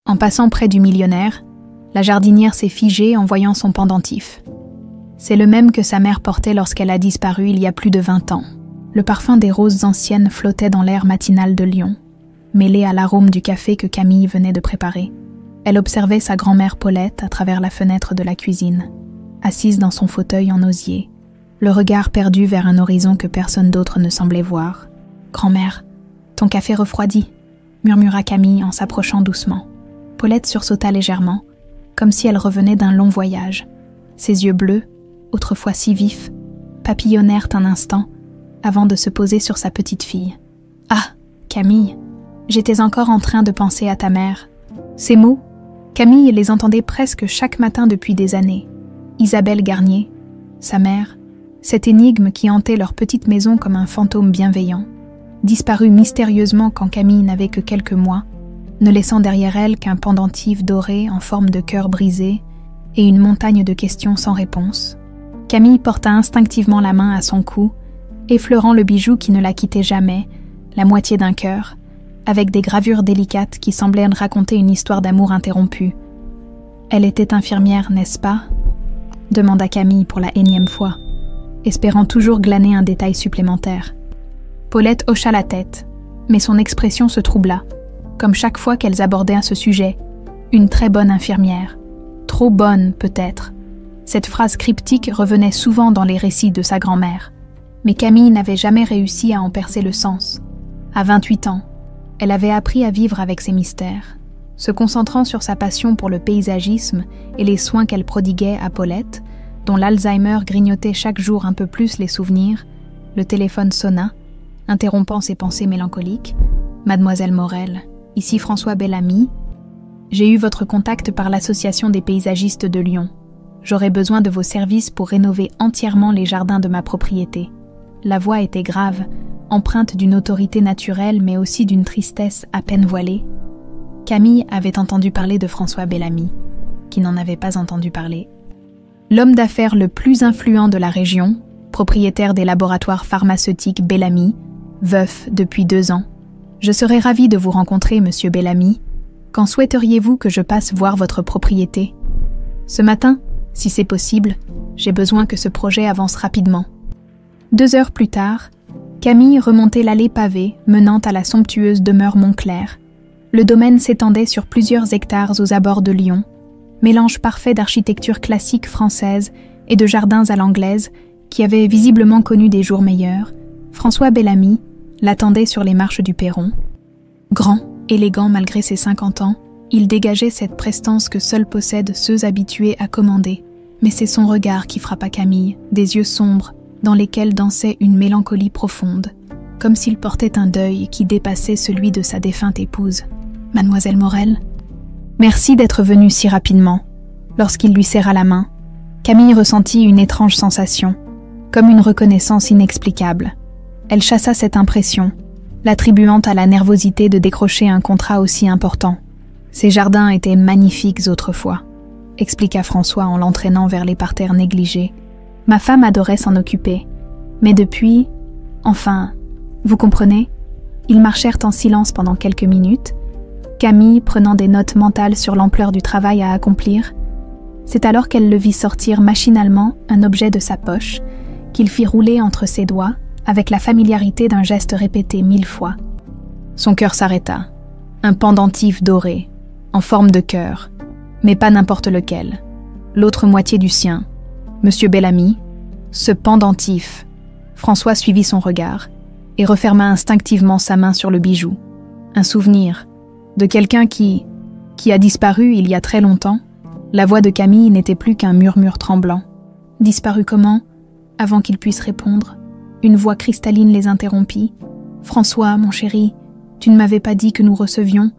En passant près du millionnaire, la jardinière s'est figée en voyant son pendentif. C'est le même que sa mère portait lorsqu'elle a disparu il y a plus de 20 ans. Le parfum des roses anciennes flottait dans l'air matinal de Lyon, mêlé à l'arôme du café que Camille venait de préparer. Elle observait sa grand-mère Paulette à travers la fenêtre de la cuisine, assise dans son fauteuil en osier, le regard perdu vers un horizon que personne d'autre ne semblait voir. « Grand-mère, ton café refroidit », murmura Camille en s'approchant doucement. Paulette sursauta légèrement, comme si elle revenait d'un long voyage. Ses yeux bleus, autrefois si vifs, papillonnèrent un instant avant de se poser sur sa petite fille. « Ah, Camille, j'étais encore en train de penser à ta mère. » Ces mots, Camille les entendait presque chaque matin depuis des années. Isabelle Garnier, sa mère, cette énigme qui hantait leur petite maison comme un fantôme bienveillant, disparut mystérieusement quand Camille n'avait que quelques mois, ne laissant derrière elle qu'un pendentif doré en forme de cœur brisé et une montagne de questions sans réponse. Camille porta instinctivement la main à son cou, effleurant le bijou qui ne la quittait jamais, la moitié d'un cœur, avec des gravures délicates qui semblaient raconter une histoire d'amour interrompue. « Elle était infirmière, n'est-ce pas ?» demanda Camille pour la énième fois, espérant toujours glaner un détail supplémentaire. Paulette hocha la tête, mais son expression se troubla, comme chaque fois qu'elles abordaient à ce sujet. Une très bonne infirmière. Trop bonne, peut-être. Cette phrase cryptique revenait souvent dans les récits de sa grand-mère. Mais Camille n'avait jamais réussi à en percer le sens. À 28 ans, elle avait appris à vivre avec ses mystères, se concentrant sur sa passion pour le paysagisme et les soins qu'elle prodiguait à Paulette, dont l'Alzheimer grignotait chaque jour un peu plus les souvenirs. Le téléphone sonna, interrompant ses pensées mélancoliques. « Mademoiselle Morel, ici François Bellamy. J'ai eu votre contact par l'Association des paysagistes de Lyon. J'aurais besoin de vos services pour rénover entièrement les jardins de ma propriété. » La voix était grave, empreinte d'une autorité naturelle mais aussi d'une tristesse à peine voilée. Camille avait entendu parler de François Bellamy, qui n'en avait pas entendu parler. L'homme d'affaires le plus influent de la région, propriétaire des laboratoires pharmaceutiques Bellamy, veuf depuis 2 ans. « Je serais ravie de vous rencontrer, monsieur Bellamy. Quand souhaiteriez-vous que je passe voir votre propriété ? Ce matin, si c'est possible, j'ai besoin que ce projet avance rapidement. » 2 heures plus tard, Camille remontait l'allée pavée menant à la somptueuse demeure Montclair. Le domaine s'étendait sur plusieurs hectares aux abords de Lyon, mélange parfait d'architecture classique française et de jardins à l'anglaise qui avait visiblement connu des jours meilleurs. François Bellamy l'attendait sur les marches du perron. Grand, élégant malgré ses 50 ans, il dégageait cette prestance que seuls possèdent ceux habitués à commander. Mais c'est son regard qui frappa Camille, des yeux sombres, dans lesquels dansait une mélancolie profonde, comme s'il portait un deuil qui dépassait celui de sa défunte épouse. « Mademoiselle Morel, merci d'être venue si rapidement. » Lorsqu'il lui serra la main, Camille ressentit une étrange sensation, comme une reconnaissance inexplicable. Elle chassa cette impression, l'attribuant à la nervosité de décrocher un contrat aussi important. Ces jardins étaient magnifiques autrefois, expliqua François en l'entraînant vers les parterres négligés. Ma femme adorait s'en occuper, mais depuis, enfin, vous comprenez ? Ils marchèrent en silence pendant quelques minutes, Camille prenant des notes mentales sur l'ampleur du travail à accomplir. C'est alors qu'elle le vit sortir machinalement un objet de sa poche, qu'il fit rouler entre ses doigts, avec la familiarité d'un geste répété 1000 fois. Son cœur s'arrêta. Un pendentif doré, en forme de cœur, mais pas n'importe lequel. L'autre moitié du sien. Monsieur Bellamy, ce pendentif. François suivit son regard et referma instinctivement sa main sur le bijou. Un souvenir de quelqu'un qui a disparu il y a très longtemps. La voix de Camille n'était plus qu'un murmure tremblant. Disparu comment ? Avant qu'il puisse répondre, une voix cristalline les interrompit. « François, mon chéri, tu ne m'avais pas dit que nous recevions ?»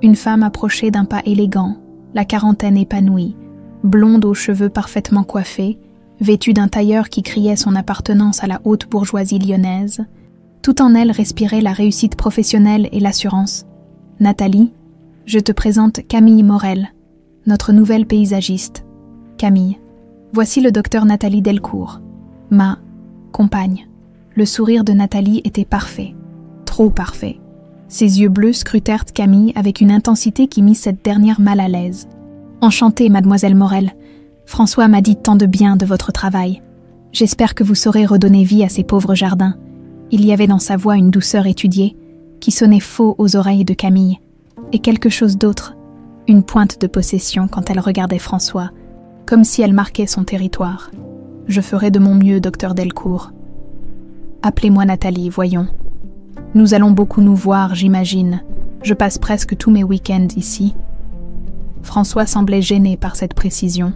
Une femme approchait d'un pas élégant, la quarantaine épanouie, blonde aux cheveux parfaitement coiffés, vêtue d'un tailleur qui criait son appartenance à la haute bourgeoisie lyonnaise. Tout en elle respirait la réussite professionnelle et l'assurance. « Nathalie, je te présente Camille Morel, notre nouvelle paysagiste. Camille, voici le docteur Nathalie Delcourt, ma compagne. » Le sourire de Nathalie était parfait, trop parfait. Ses yeux bleus scrutèrent Camille avec une intensité qui mit cette dernière mal à l'aise. « Enchantée, mademoiselle Morel. François m'a dit tant de bien de votre travail. J'espère que vous saurez redonner vie à ces pauvres jardins. » Il y avait dans sa voix une douceur étudiée, qui sonnait faux aux oreilles de Camille, et quelque chose d'autre, une pointe de possession quand elle regardait François, comme si elle marquait son territoire. « Je ferai de mon mieux, docteur Delcourt. Appelez-moi Nathalie, voyons. Nous allons beaucoup nous voir, j'imagine. Je passe presque tous mes week-ends ici. » François semblait gêné par cette précision.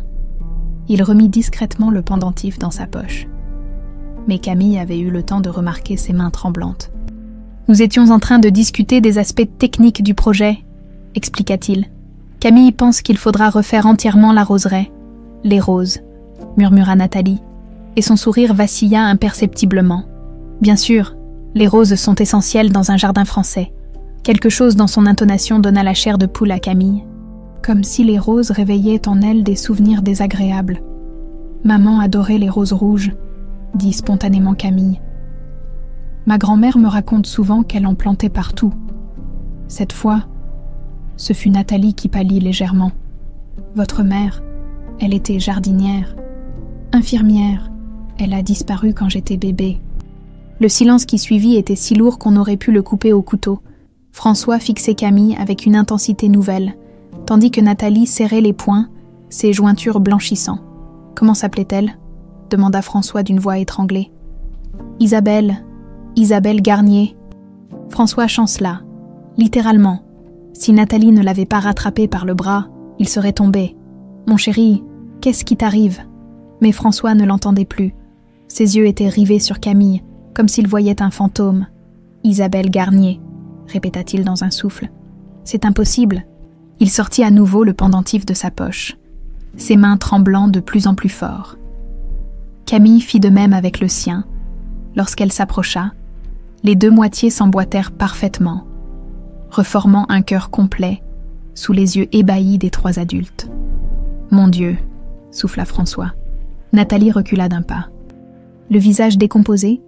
Il remit discrètement le pendentif dans sa poche. Mais Camille avait eu le temps de remarquer ses mains tremblantes. « Nous étions en train de discuter des aspects techniques du projet, » expliqua-t-il. « Camille pense qu'il faudra refaire entièrement la roseraie. Les roses, » murmura Nathalie, et son sourire vacilla imperceptiblement. Bien sûr, les roses sont essentielles dans un jardin français. Quelque chose dans son intonation donna la chair de poule à Camille, comme si les roses réveillaient en elle des souvenirs désagréables. « Maman adorait les roses rouges, » dit spontanément Camille. « Ma grand-mère me raconte souvent qu'elle en plantait partout. » Cette fois, ce fut Nathalie qui pâlit légèrement. « Votre mère, elle était jardinière, infirmière. Elle a disparu quand j'étais bébé. » Le silence qui suivit était si lourd qu'on aurait pu le couper au couteau. François fixait Camille avec une intensité nouvelle, tandis que Nathalie serrait les poings, ses jointures blanchissant. « Comment s'appelait-elle » demanda François d'une voix étranglée. « Isabelle Garnier. » François chancela, littéralement. Si Nathalie ne l'avait pas rattrapé par le bras, il serait tombé. « Mon chéri, qu'est-ce qui t'arrive » Mais François ne l'entendait plus. Ses yeux étaient rivés sur Camille, comme s'il voyait un fantôme. « Isabelle Garnier », répéta-t-il dans un souffle. « C'est impossible. » Il sortit à nouveau le pendentif de sa poche, ses mains tremblant de plus en plus fort. Camille fit de même avec le sien. Lorsqu'elle s'approcha, les deux moitiés s'emboîtèrent parfaitement, reformant un cœur complet sous les yeux ébahis des trois adultes. « Mon Dieu !» souffla François. Nathalie recula d'un pas. Le visage décomposé,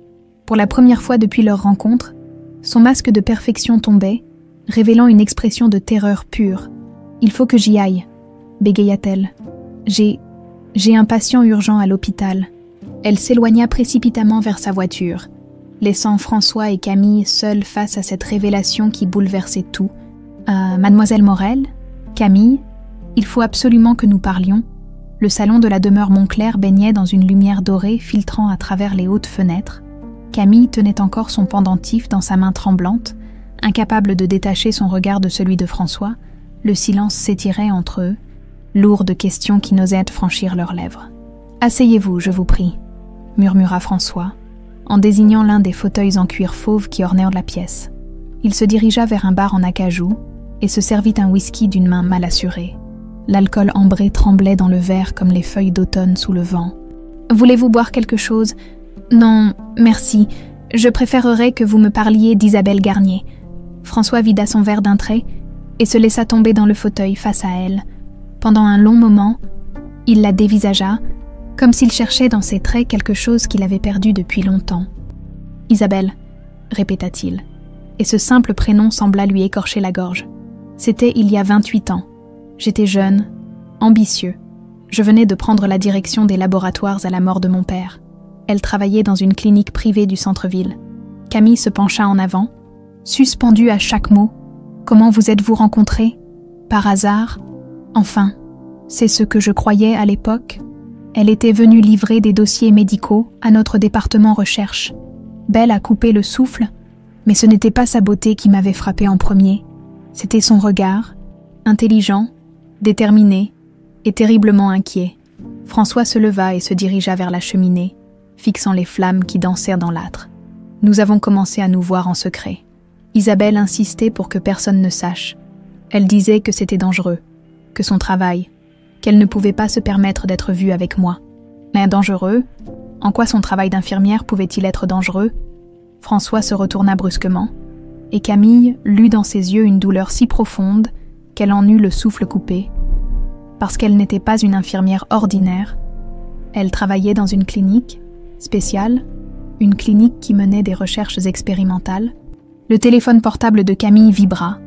pour la première fois depuis leur rencontre, son masque de perfection tombait, révélant une expression de terreur pure. « Il faut que j'y aille », bégaya-t-elle. « J'ai un patient urgent à l'hôpital. » Elle s'éloigna précipitamment vers sa voiture, laissant François et Camille seuls face à cette révélation qui bouleversait tout. « Mademoiselle Morel ? Camille ? Il faut absolument que nous parlions. » Le salon de la demeure Montclair baignait dans une lumière dorée filtrant à travers les hautes fenêtres. Camille tenait encore son pendentif dans sa main tremblante, incapable de détacher son regard de celui de François. Le silence s'étirait entre eux, lourd de questions qui n'osaient franchir leurs lèvres. « Asseyez-vous, je vous prie », murmura François, en désignant l'un des fauteuils en cuir fauve qui ornèrent la pièce. Il se dirigea vers un bar en acajou et se servit un whisky d'une main mal assurée. L'alcool ambré tremblait dans le verre comme les feuilles d'automne sous le vent. « Voulez-vous boire quelque chose ? » ?»« Non, merci. Je préférerais que vous me parliez d'Isabelle Garnier. » François vida son verre d'un trait et se laissa tomber dans le fauteuil face à elle. Pendant un long moment, il la dévisagea, comme s'il cherchait dans ses traits quelque chose qu'il avait perdu depuis longtemps. « Isabelle » répéta-t-il, et ce simple prénom sembla lui écorcher la gorge. C'était il y a 28 ans. J'étais jeune, ambitieux. Je venais de prendre la direction des laboratoires à la mort de mon père. Elle travaillait dans une clinique privée du centre-ville. Camille se pencha en avant, suspendue à chaque mot. « Comment vous êtes-vous rencontrés ? Par hasard ? Enfin, c'est ce que je croyais à l'époque. » Elle était venue livrer des dossiers médicaux à notre département recherche. Belle a coupé le souffle, mais ce n'était pas sa beauté qui m'avait frappé en premier. C'était son regard, intelligent, déterminé et terriblement inquiet. François se leva et se dirigea vers la cheminée, fixant les flammes qui dansèrent dans l'âtre. Nous avons commencé à nous voir en secret. Isabelle insistait pour que personne ne sache. Elle disait que c'était dangereux, que son travail, qu'elle ne pouvait pas se permettre d'être vue avec moi. Mais dangereux ? En quoi son travail d'infirmière pouvait-il être dangereux ? François se retourna brusquement, et Camille lut dans ses yeux une douleur si profonde qu'elle en eut le souffle coupé. Parce qu'elle n'était pas une infirmière ordinaire, elle travaillait dans une clinique spéciale, une clinique qui menait des recherches expérimentales. Le téléphone portable de Camille vibra.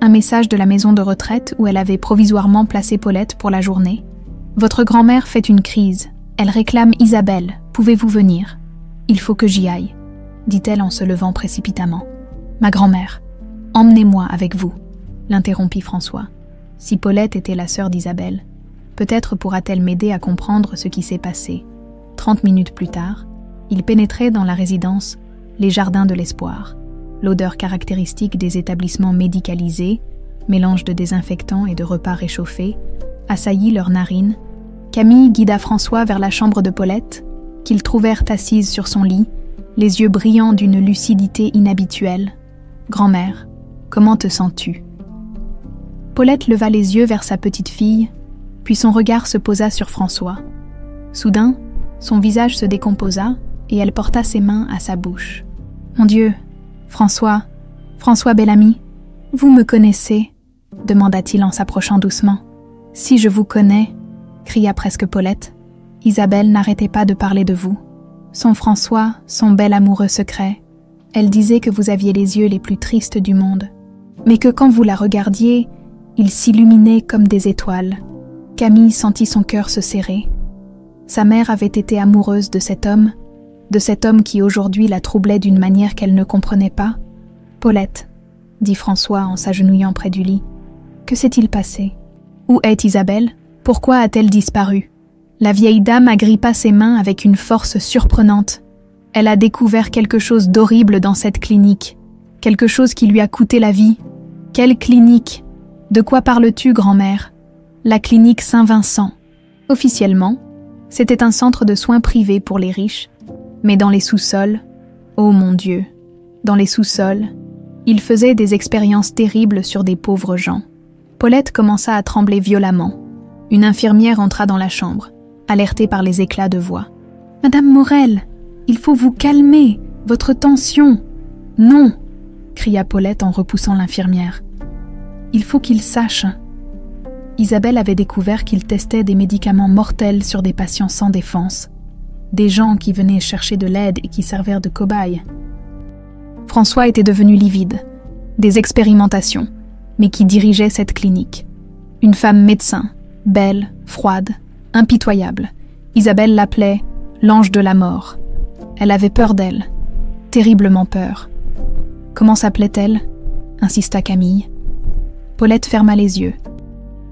Un message de la maison de retraite où elle avait provisoirement placé Paulette pour la journée. « Votre grand-mère fait une crise. Elle réclame Isabelle. Pouvez-vous venir ? Il faut que j'y aille, » dit-elle en se levant précipitamment. « Ma grand-mère, emmenez-moi avec vous, » l'interrompit François. Si Paulette était la sœur d'Isabelle, peut-être pourra-t-elle m'aider à comprendre ce qui s'est passé. 30 minutes plus tard, il pénétrait dans la résidence les jardins de l'espoir. L'odeur caractéristique des établissements médicalisés, mélange de désinfectants et de repas réchauffés, assaillit leurs narines. Camille guida François vers la chambre de Paulette, qu'ils trouvèrent assise sur son lit, les yeux brillants d'une lucidité inhabituelle. « Grand-mère, comment te sens-tu » Paulette leva les yeux vers sa petite fille, puis son regard se posa sur François. Soudain, son visage se décomposa et elle porta ses mains à sa bouche. « Mon Dieu, François, bel ami, vous me connaissez ?» demanda-t-il en s'approchant doucement. « Si je vous connais » cria presque Paulette. Isabelle n'arrêtait pas de parler de vous. Son François, son bel amoureux secret. Elle disait que vous aviez les yeux les plus tristes du monde, mais que quand vous la regardiez, ils s'illuminaient comme des étoiles. Camille sentit son cœur se serrer. Sa mère avait été amoureuse de cet homme qui aujourd'hui la troublait d'une manière qu'elle ne comprenait pas. « Paulette, » dit François en s'agenouillant près du lit, « que s'est-il passé ? Où est Isabelle ? Pourquoi a-t-elle disparu ?» La vieille dame agrippa ses mains avec une force surprenante. Elle a découvert quelque chose d'horrible dans cette clinique, quelque chose qui lui a coûté la vie. « Quelle clinique ? De quoi parles-tu, grand-mère ? » La clinique Saint-Vincent. Officiellement, c'était un centre de soins privés pour les riches, mais dans les sous-sols, oh mon Dieu, dans les sous-sols, il faisait des expériences terribles sur des pauvres gens. Paulette commença à trembler violemment. Une infirmière entra dans la chambre, alertée par les éclats de voix. « Madame Morel, il faut vous calmer, votre tension. »« Non !» cria Paulette en repoussant l'infirmière. « Il faut qu'il sache. » Isabelle avait découvert qu'il testait des médicaments mortels sur des patients sans défense, des gens qui venaient chercher de l'aide et qui servirent de cobayes. François était devenu livide. Des expérimentations, mais qui dirigeait cette clinique. Une femme médecin, belle, froide, impitoyable. Isabelle l'appelait « l'ange de la mort ». Elle avait peur d'elle, terriblement peur. « Comment s'appelait-elle » insista Camille. Paulette ferma les yeux,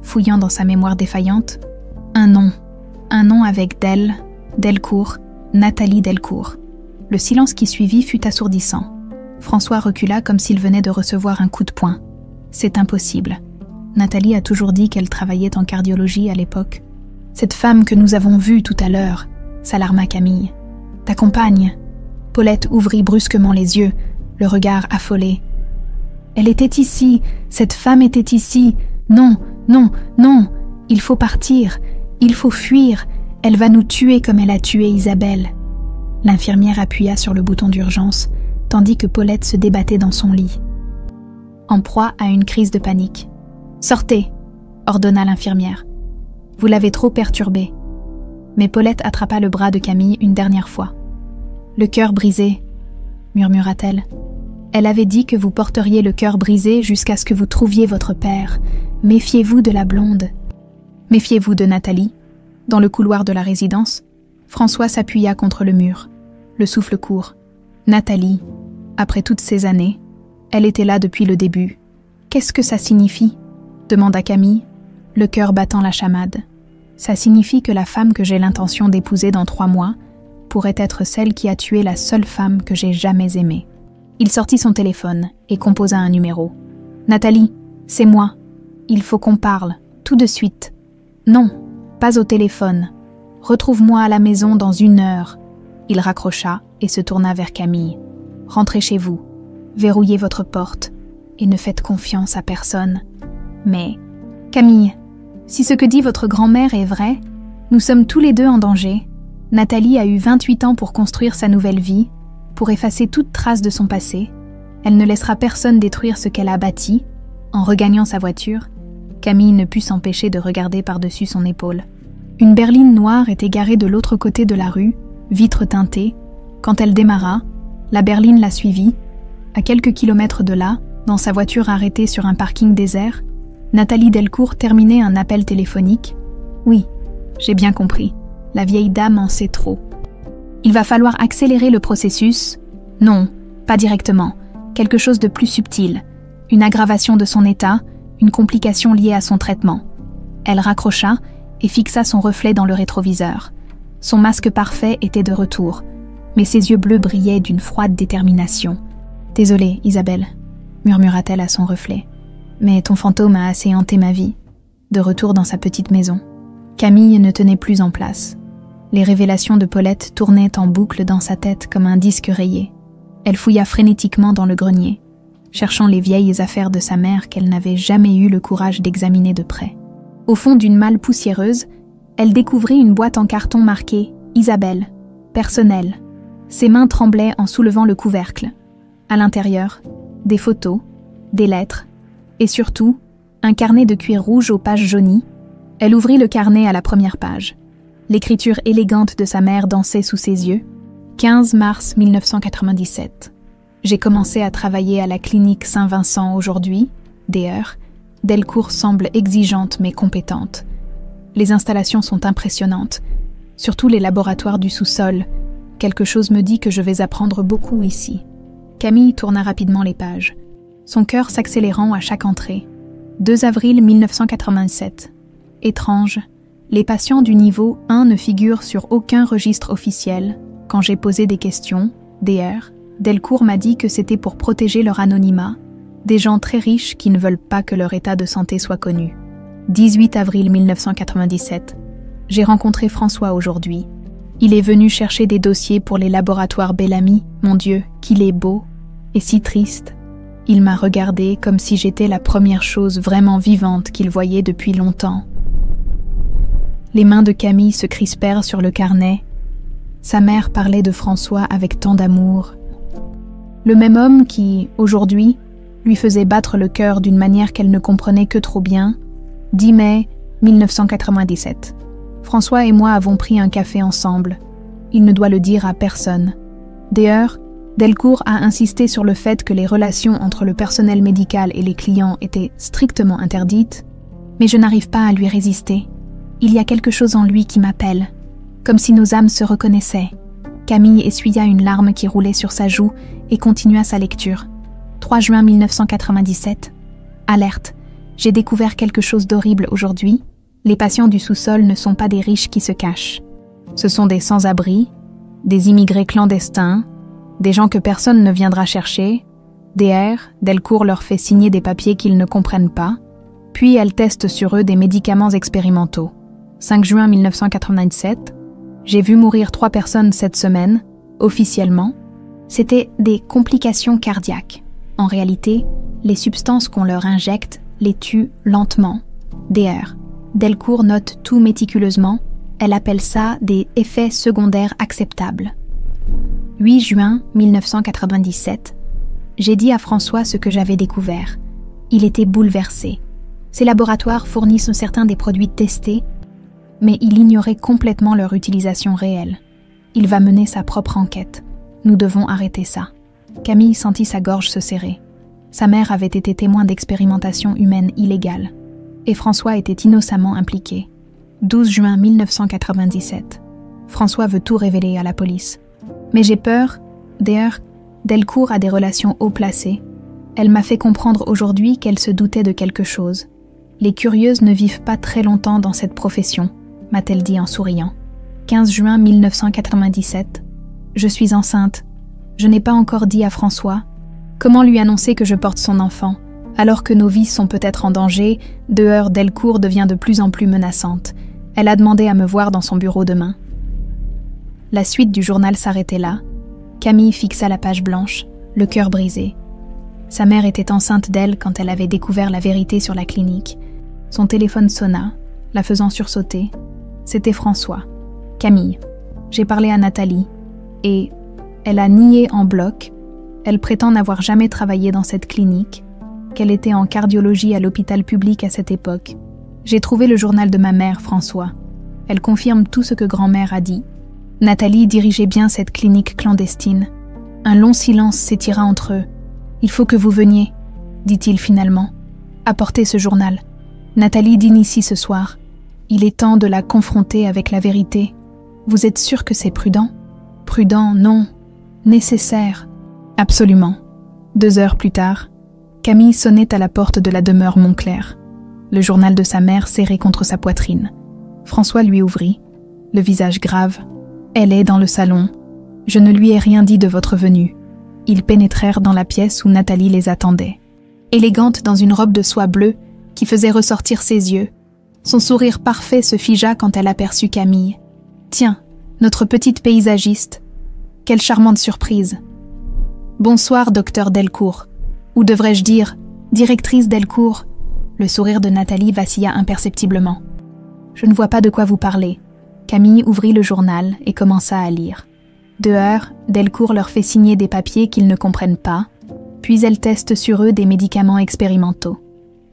fouillant dans sa mémoire défaillante. Un nom avec Delcourt, Nathalie Delcourt. Le silence qui suivit fut assourdissant. François recula comme s'il venait de recevoir un coup de poing. C'est impossible. Nathalie a toujours dit qu'elle travaillait en cardiologie à l'époque. Cette femme que nous avons vue tout à l'heure, s'alarma Camille. Ta compagne. Paulette ouvrit brusquement les yeux, le regard affolé. Elle était ici, cette femme était ici. Non, il faut partir, il faut fuir, elle va nous tuer comme elle a tué Isabelle. L'infirmière appuya sur le bouton d'urgence, tandis que Paulette se débattait dans son lit, en proie à une crise de panique. « Sortez !» ordonna l'infirmière. « Vous l'avez trop perturbée. » Mais Paulette attrapa le bras de Camille une dernière fois. « Le cœur brisé, » murmura-t-elle. « Elle avait dit que vous porteriez le cœur brisé jusqu'à ce que vous trouviez votre père. Méfiez-vous de la blonde. » Méfiez-vous de Nathalie. Dans le couloir de la résidence, François s'appuya contre le mur, le souffle court. Nathalie, après toutes ces années, elle était là depuis le début. « Qu'est-ce que ça signifie ?» demanda Camille, le cœur battant la chamade. « Ça signifie que la femme que j'ai l'intention d'épouser dans 3 mois pourrait être celle qui a tué la seule femme que j'ai jamais aimée. » Il sortit son téléphone et composa un numéro. « Nathalie, c'est moi. Il faut qu'on parle, tout de suite. »« Non, pas au téléphone. Retrouve-moi à la maison dans 1 heure. » Il raccrocha et se tourna vers Camille. « Rentrez chez vous, verrouillez votre porte et ne faites confiance à personne. » Mais, Camille, si ce que dit votre grand-mère est vrai, nous sommes tous les deux en danger. Nathalie a eu 28 ans pour construire sa nouvelle vie, pour effacer toute trace de son passé. Elle ne laissera personne détruire ce qu'elle a bâti. En regagnant sa voiture, Camille ne put s'empêcher de regarder par-dessus son épaule. Une berline noire était garée de l'autre côté de la rue, vitre teintée. Quand elle démarra, la berline la suivit. À quelques kilomètres de là, dans sa voiture arrêtée sur un parking désert, Nathalie Delcourt terminait un appel téléphonique. Oui, j'ai bien compris. La vieille dame en sait trop. Il va falloir accélérer le processus. Non, pas directement. Quelque chose de plus subtil. Une aggravation de son état, une complication liée à son traitement. Elle raccrocha et fixa son reflet dans le rétroviseur. Son masque parfait était de retour, mais ses yeux bleus brillaient d'une froide détermination. « Désolée, Isabelle », murmura-t-elle à son reflet. « Mais ton fantôme a assez hanté ma vie. » De retour dans sa petite maison. Camille ne tenait plus en place. Les révélations de Paulette tournaient en boucle dans sa tête comme un disque rayé. Elle fouilla frénétiquement dans le grenier, cherchant les vieilles affaires de sa mère qu'elle n'avait jamais eu le courage d'examiner de près. Au fond d'une malle poussiéreuse, elle découvrit une boîte en carton marquée « Isabelle, personnel ». Ses mains tremblaient en soulevant le couvercle. À l'intérieur, des photos, des lettres, et surtout, un carnet de cuir rouge aux pages jaunies. Elle ouvrit le carnet à la première page. L'écriture élégante de sa mère dansait sous ses yeux. 15 mars 1997. J'ai commencé à travailler à la clinique Saint-Vincent aujourd'hui, DR. Delcourt semble exigeante mais compétente. Les installations sont impressionnantes, surtout les laboratoires du sous-sol. Quelque chose me dit que je vais apprendre beaucoup ici. Camille tourna rapidement les pages, son cœur s'accélérant à chaque entrée. 2 avril 1987. Étrange, les patients du niveau 1 ne figurent sur aucun registre officiel. Quand j'ai posé des questions, DR, Delcourt m'a dit que c'était pour protéger leur anonymat, des gens très riches qui ne veulent pas que leur état de santé soit connu. 18 avril 1997. J'ai rencontré François aujourd'hui. Il est venu chercher des dossiers pour les laboratoires Bellamy. Mon Dieu, qu'il est beau et si triste. Il m'a regardé comme si j'étais la première chose vraiment vivante qu'il voyait depuis longtemps. Les mains de Camille se crispèrent sur le carnet. Sa mère parlait de François avec tant d'amour. Le même homme qui, aujourd'hui, lui faisait battre le cœur d'une manière qu'elle ne comprenait que trop bien. 10 mai 1997. François et moi avons pris un café ensemble. Il ne doit le dire à personne. D'ailleurs, Delcourt a insisté sur le fait que les relations entre le personnel médical et les clients étaient strictement interdites, mais je n'arrive pas à lui résister. Il y a quelque chose en lui qui m'appelle, comme si nos âmes se reconnaissaient. Camille essuya une larme qui roulait sur sa joue et continua sa lecture. 3 juin 1997. Alerte. J'ai découvert quelque chose d'horrible aujourd'hui. Les patients du sous-sol ne sont pas des riches qui se cachent. Ce sont des sans-abri, des immigrés clandestins, des gens que personne ne viendra chercher. DR, Delcourt leur fait signer des papiers qu'ils ne comprennent pas, puis elle teste sur eux des médicaments expérimentaux. 5 juin 1997. J'ai vu mourir 3 personnes cette semaine, officiellement. C'était des complications cardiaques. En réalité, les substances qu'on leur injecte les tuent lentement. DR. Delcourt note tout méticuleusement. Elle appelle ça des effets secondaires acceptables. 8 juin 1997. J'ai dit à François ce que j'avais découvert. Il était bouleversé. Ces laboratoires fournissent certains des produits testés, mais il ignorait complètement leur utilisation réelle. Il va mener sa propre enquête. Nous devons arrêter ça. Camille sentit sa gorge se serrer. Sa mère avait été témoin d'expérimentations humaines illégales, et François était innocemment impliqué. 12 juin 1997. François veut tout révéler à la police. Mais j'ai peur. D'ailleurs, Delcourt a des relations haut placées. Elle m'a fait comprendre aujourd'hui qu'elle se doutait de quelque chose. Les curieuses ne vivent pas très longtemps dans cette profession, m'a-t-elle dit en souriant. 15 juin 1997. Je suis enceinte. Je n'ai pas encore dit à François. Comment lui annoncer que je porte son enfant, alors que nos vies sont peut-être en danger? Dehors, Delcourt devient de plus en plus menaçante. Elle a demandé à me voir dans son bureau demain. La suite du journal s'arrêtait là. Camille fixa la page blanche, le cœur brisé. Sa mère était enceinte d'elle quand elle avait découvert la vérité sur la clinique. Son téléphone sonna, la faisant sursauter. C'était François. Camille. J'ai parlé à Nathalie. Et elle a nié en bloc. Elle prétend n'avoir jamais travaillé dans cette clinique, qu'elle était en cardiologie à l'hôpital public à cette époque. J'ai trouvé le journal de ma mère, François. Elle confirme tout ce que grand-mère a dit. Nathalie dirigeait bien cette clinique clandestine. Un long silence s'étira entre eux. Il faut que vous veniez, dit-il finalement. Apportez ce journal. Nathalie dîne ici ce soir. Il est temps de la confronter avec la vérité. Vous êtes sûr que c'est prudent? Prudent, non. Nécessaire. Absolument. 2 heures plus tard, Camille sonnait à la porte de la demeure Montclair. Le journal de sa mère serré contre sa poitrine. François lui ouvrit, le visage grave. « Elle est dans le salon. Je ne lui ai rien dit de votre venue. » Ils pénétrèrent dans la pièce où Nathalie les attendait. Élégante dans une robe de soie bleue qui faisait ressortir ses yeux, son sourire parfait se figea quand elle aperçut Camille. « Tiens, notre petite paysagiste. Quelle charmante surprise. »« Bonsoir, docteur Delcourt. Ou devrais-je dire, directrice Delcourt ?» Le sourire de Nathalie vacilla imperceptiblement. « Je ne vois pas de quoi vous parlez. » Camille ouvrit le journal et commença à lire. Dehors, Delcourt leur fait signer des papiers qu'ils ne comprennent pas, puis elle teste sur eux des médicaments expérimentaux.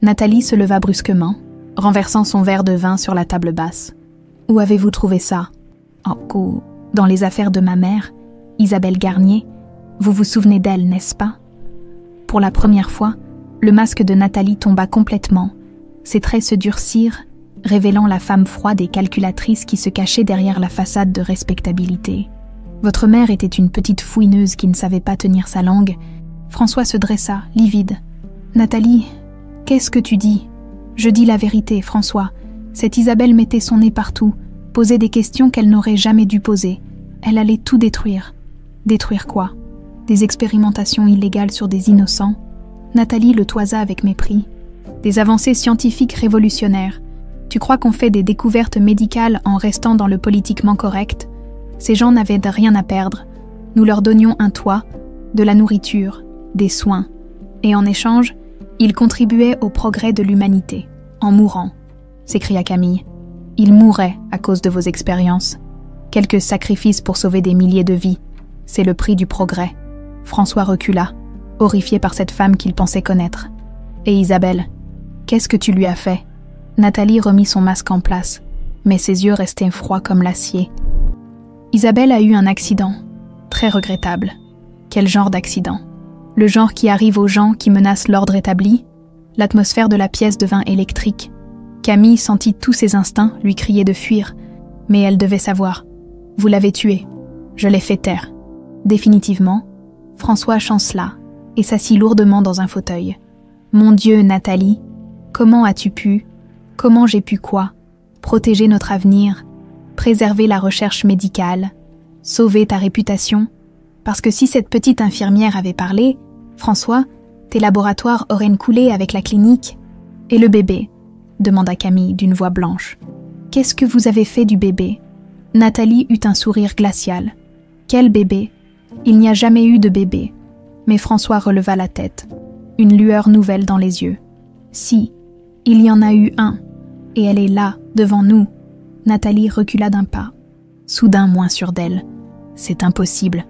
Nathalie se leva brusquement, renversant son verre de vin sur la table basse. « Où avez-vous trouvé ça ?»« Oh, dans les affaires de ma mère, Isabelle Garnier. Vous vous souvenez d'elle, n'est-ce pas ?» Pour la première fois, le masque de Nathalie tomba complètement. Ses traits se durcirent, révélant la femme froide et calculatrice qui se cachait derrière la façade de respectabilité. Votre mère était une petite fouineuse qui ne savait pas tenir sa langue. François se dressa, livide. « Nathalie, qu'est-ce que tu dis ?»« Je dis la vérité, François. Cette Isabelle mettait son nez partout, posait des questions qu'elle n'aurait jamais dû poser. Elle allait tout détruire. » « Détruire quoi ? Des expérimentations illégales sur des innocents ?» Nathalie le toisa avec mépris. « Des avancées scientifiques révolutionnaires. Tu crois qu'on fait des découvertes médicales en restant dans le politiquement correct ? Ces gens n'avaient rien à perdre. Nous leur donnions un toit, de la nourriture, des soins. Et en échange, ils contribuaient au progrès de l'humanité, en mourant. » s'écria Camille. « Ils mouraient à cause de vos expériences. Quelques sacrifices pour sauver des milliers de vies. C'est le prix du progrès. » François recula, horrifié par cette femme qu'il pensait connaître. « Et Isabelle, qu'est-ce que tu lui as fait ?» Nathalie remit son masque en place, mais ses yeux restaient froids comme l'acier. « Isabelle a eu un accident, très regrettable. » « Quel genre d'accident ? Le genre qui arrive aux gens qui menacent l'ordre établi ? » L'atmosphère de la pièce devint électrique. Camille sentit tous ses instincts lui crier de fuir, mais elle devait savoir. « Vous l'avez tué. Je l'ai fait taire. » Définitivement, François chancela et s'assit lourdement dans un fauteuil. « Mon Dieu, Nathalie, comment as-tu pu, comment j'ai pu quoi, protéger notre avenir, préserver la recherche médicale, sauver ta réputation ? Parce que si cette petite infirmière avait parlé, François, tes laboratoires auraient coulé avec la clinique. Et le bébé ? Demanda Camille d'une voix blanche. Qu'est-ce que vous avez fait du bébé ? Nathalie eut un sourire glacial. Quel bébé ? Il n'y a jamais eu de bébé. Mais François releva la tête, une lueur nouvelle dans les yeux. Si, il y en a eu un, et elle est là, devant nous. Nathalie recula d'un pas, soudain moins sûre d'elle. C'est impossible.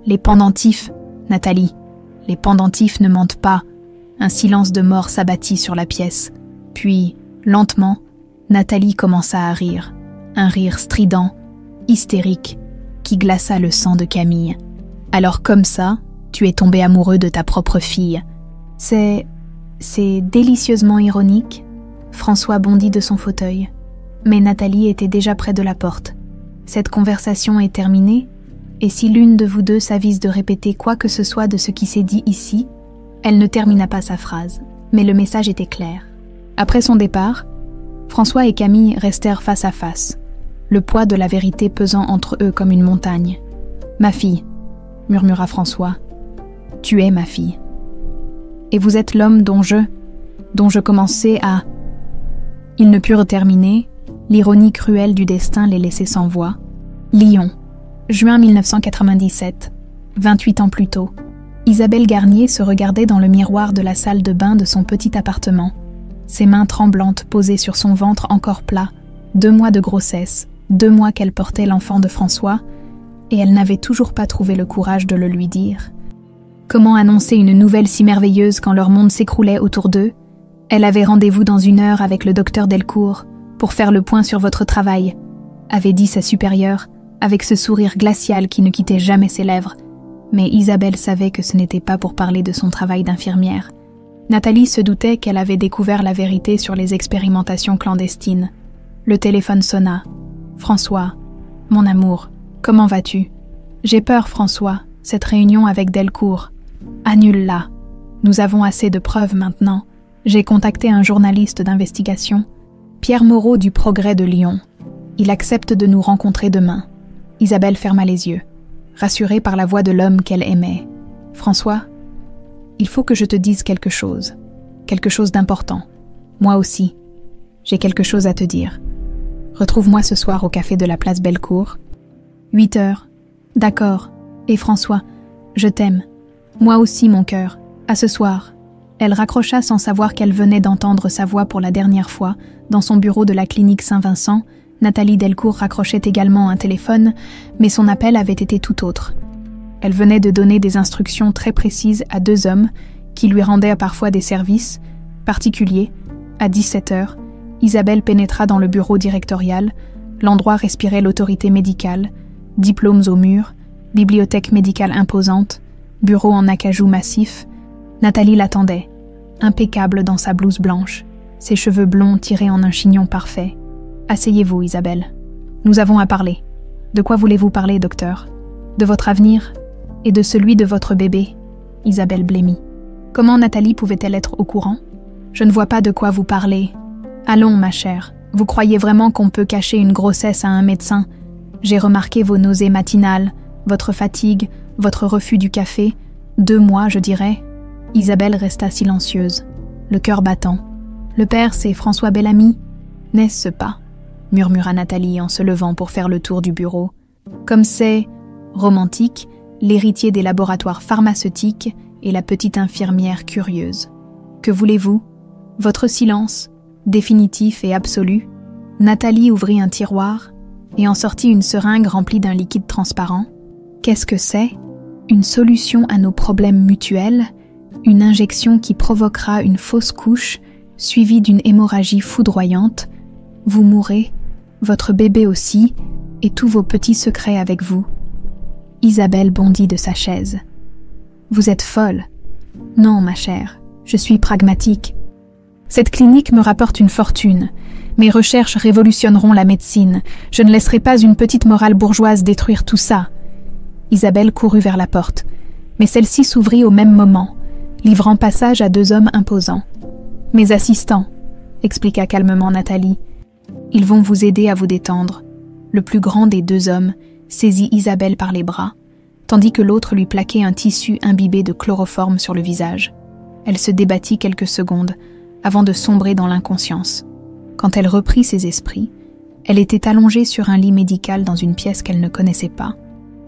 Les pendentifs, Nathalie, les pendentifs ne mentent pas. Un silence de mort s'abattit sur la pièce. Puis, lentement, Nathalie commença à rire. Un rire strident, hystérique, qui glaça le sang de Camille. Alors comme ça, tu es tombé amoureux de ta propre fille. C'est délicieusement ironique. François bondit de son fauteuil. Mais Nathalie était déjà près de la porte. Cette conversation est terminée, et si l'une de vous deux s'avise de répéter quoi que ce soit de ce qui s'est dit ici, elle ne termina pas sa phrase, mais le message était clair. Après son départ, François et Camille restèrent face à face, le poids de la vérité pesant entre eux comme une montagne. « Ma fille », murmura François, « tu es ma fille. Et vous êtes l'homme dont je commençais à... » Ils ne purent terminer, l'ironie cruelle du destin les laissait sans voix. Lyon, juin 1997, 28 ans plus tôt. Isabelle Garnier se regardait dans le miroir de la salle de bain de son petit appartement, ses mains tremblantes posées sur son ventre encore plat, 2 mois de grossesse, 2 mois qu'elle portait l'enfant de François, et elle n'avait toujours pas trouvé le courage de le lui dire. Comment annoncer une nouvelle si merveilleuse quand leur monde s'écroulait autour d'eux ? Elle avait rendez-vous dans 1 heure avec le docteur Delcourt pour faire le point sur votre travail, avait dit sa supérieure avec ce sourire glacial qui ne quittait jamais ses lèvres. Mais Isabelle savait que ce n'était pas pour parler de son travail d'infirmière. Nathalie se doutait qu'elle avait découvert la vérité sur les expérimentations clandestines. Le téléphone sonna. « François, mon amour, comment vas-tu ? J'ai peur, François, cette réunion avec Delcourt. Annule-la. Nous avons assez de preuves maintenant. J'ai contacté un journaliste d'investigation, Pierre Moreau du Progrès de Lyon. Il accepte de nous rencontrer demain. » Isabelle ferma les yeux, rassurée par la voix de l'homme qu'elle aimait. « François, il faut que je te dise quelque chose d'important. Moi aussi, j'ai quelque chose à te dire. Retrouve-moi ce soir au café de la place Bellecour. 8 heures. D'accord. Et François, je t'aime. Moi aussi, mon cœur. À ce soir. » Elle raccrocha sans savoir qu'elle venait d'entendre sa voix pour la dernière fois. Dans son bureau de la clinique Saint-Vincent, Nathalie Delcourt raccrochait également un téléphone, mais son appel avait été tout autre. Elle venait de donner des instructions très précises à 2 hommes qui lui rendaient parfois des services particuliers. À 17 heures, Isabelle pénétra dans le bureau directorial. L'endroit respirait l'autorité médicale, diplômes au mur, bibliothèque médicale imposante, bureau en acajou massif. Nathalie l'attendait, impeccable dans sa blouse blanche, ses cheveux blonds tirés en un chignon parfait. « Asseyez-vous, Isabelle. Nous avons à parler. De quoi voulez-vous parler, docteur ? De votre avenir et de celui de votre bébé ?» Isabelle blêmit. Comment Nathalie pouvait-elle être au courant ? « Je ne vois pas de quoi vous parlez. Allons, ma chère. Vous croyez vraiment qu'on peut cacher une grossesse à un médecin ? J'ai remarqué vos nausées matinales, votre fatigue, votre refus du café. 2 mois, je dirais. » Isabelle resta silencieuse, le cœur battant. « Le père, c'est François Bellamy, n'est-ce pas ?» murmura Nathalie en se levant pour faire le tour du bureau. Comme c'est romantique, l'héritier des laboratoires pharmaceutiques et la petite infirmière curieuse. Que voulez-vous ? Votre silence, définitif et absolu. Nathalie ouvrit un tiroir et en sortit une seringue remplie d'un liquide transparent. Qu'est-ce que c'est ? Une solution à nos problèmes mutuels, une injection qui provoquera une fausse couche, suivie d'une hémorragie foudroyante. Vous mourrez, votre bébé aussi, et tous vos petits secrets avec vous. Isabelle bondit de sa chaise. Vous êtes folle. Non, ma chère, je suis pragmatique. Cette clinique me rapporte une fortune. Mes recherches révolutionneront la médecine. Je ne laisserai pas une petite morale bourgeoise détruire tout ça. Isabelle courut vers la porte, mais celle-ci s'ouvrit au même moment, livrant passage à 2 hommes imposants. « Mes assistants », expliqua calmement Nathalie. « Ils vont vous aider à vous détendre. » Le plus grand des 2 hommes saisit Isabelle par les bras, tandis que l'autre lui plaquait un tissu imbibé de chloroforme sur le visage. Elle se débattit quelques secondes avant de sombrer dans l'inconscience. Quand elle reprit ses esprits, elle était allongée sur un lit médical dans une pièce qu'elle ne connaissait pas.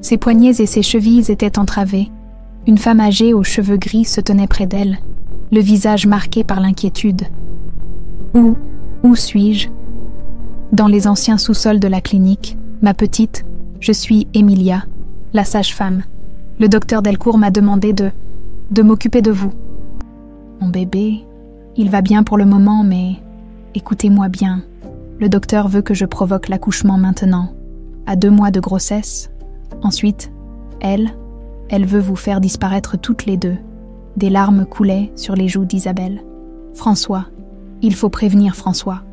Ses poignets et ses chevilles étaient entravés. Une femme âgée aux cheveux gris se tenait près d'elle, le visage marqué par l'inquiétude. Où suis-je ? Dans les anciens sous-sols de la clinique, ma petite, je suis Emilia, la sage-femme. Le docteur Delcourt m'a demandé de m'occuper de vous. Mon bébé, il va bien pour le moment, mais écoutez-moi bien. Le docteur veut que je provoque l'accouchement maintenant, à 2 mois de grossesse. Ensuite, elle veut vous faire disparaître toutes les 2. Des larmes coulaient sur les joues d'Isabelle. François, il faut prévenir François.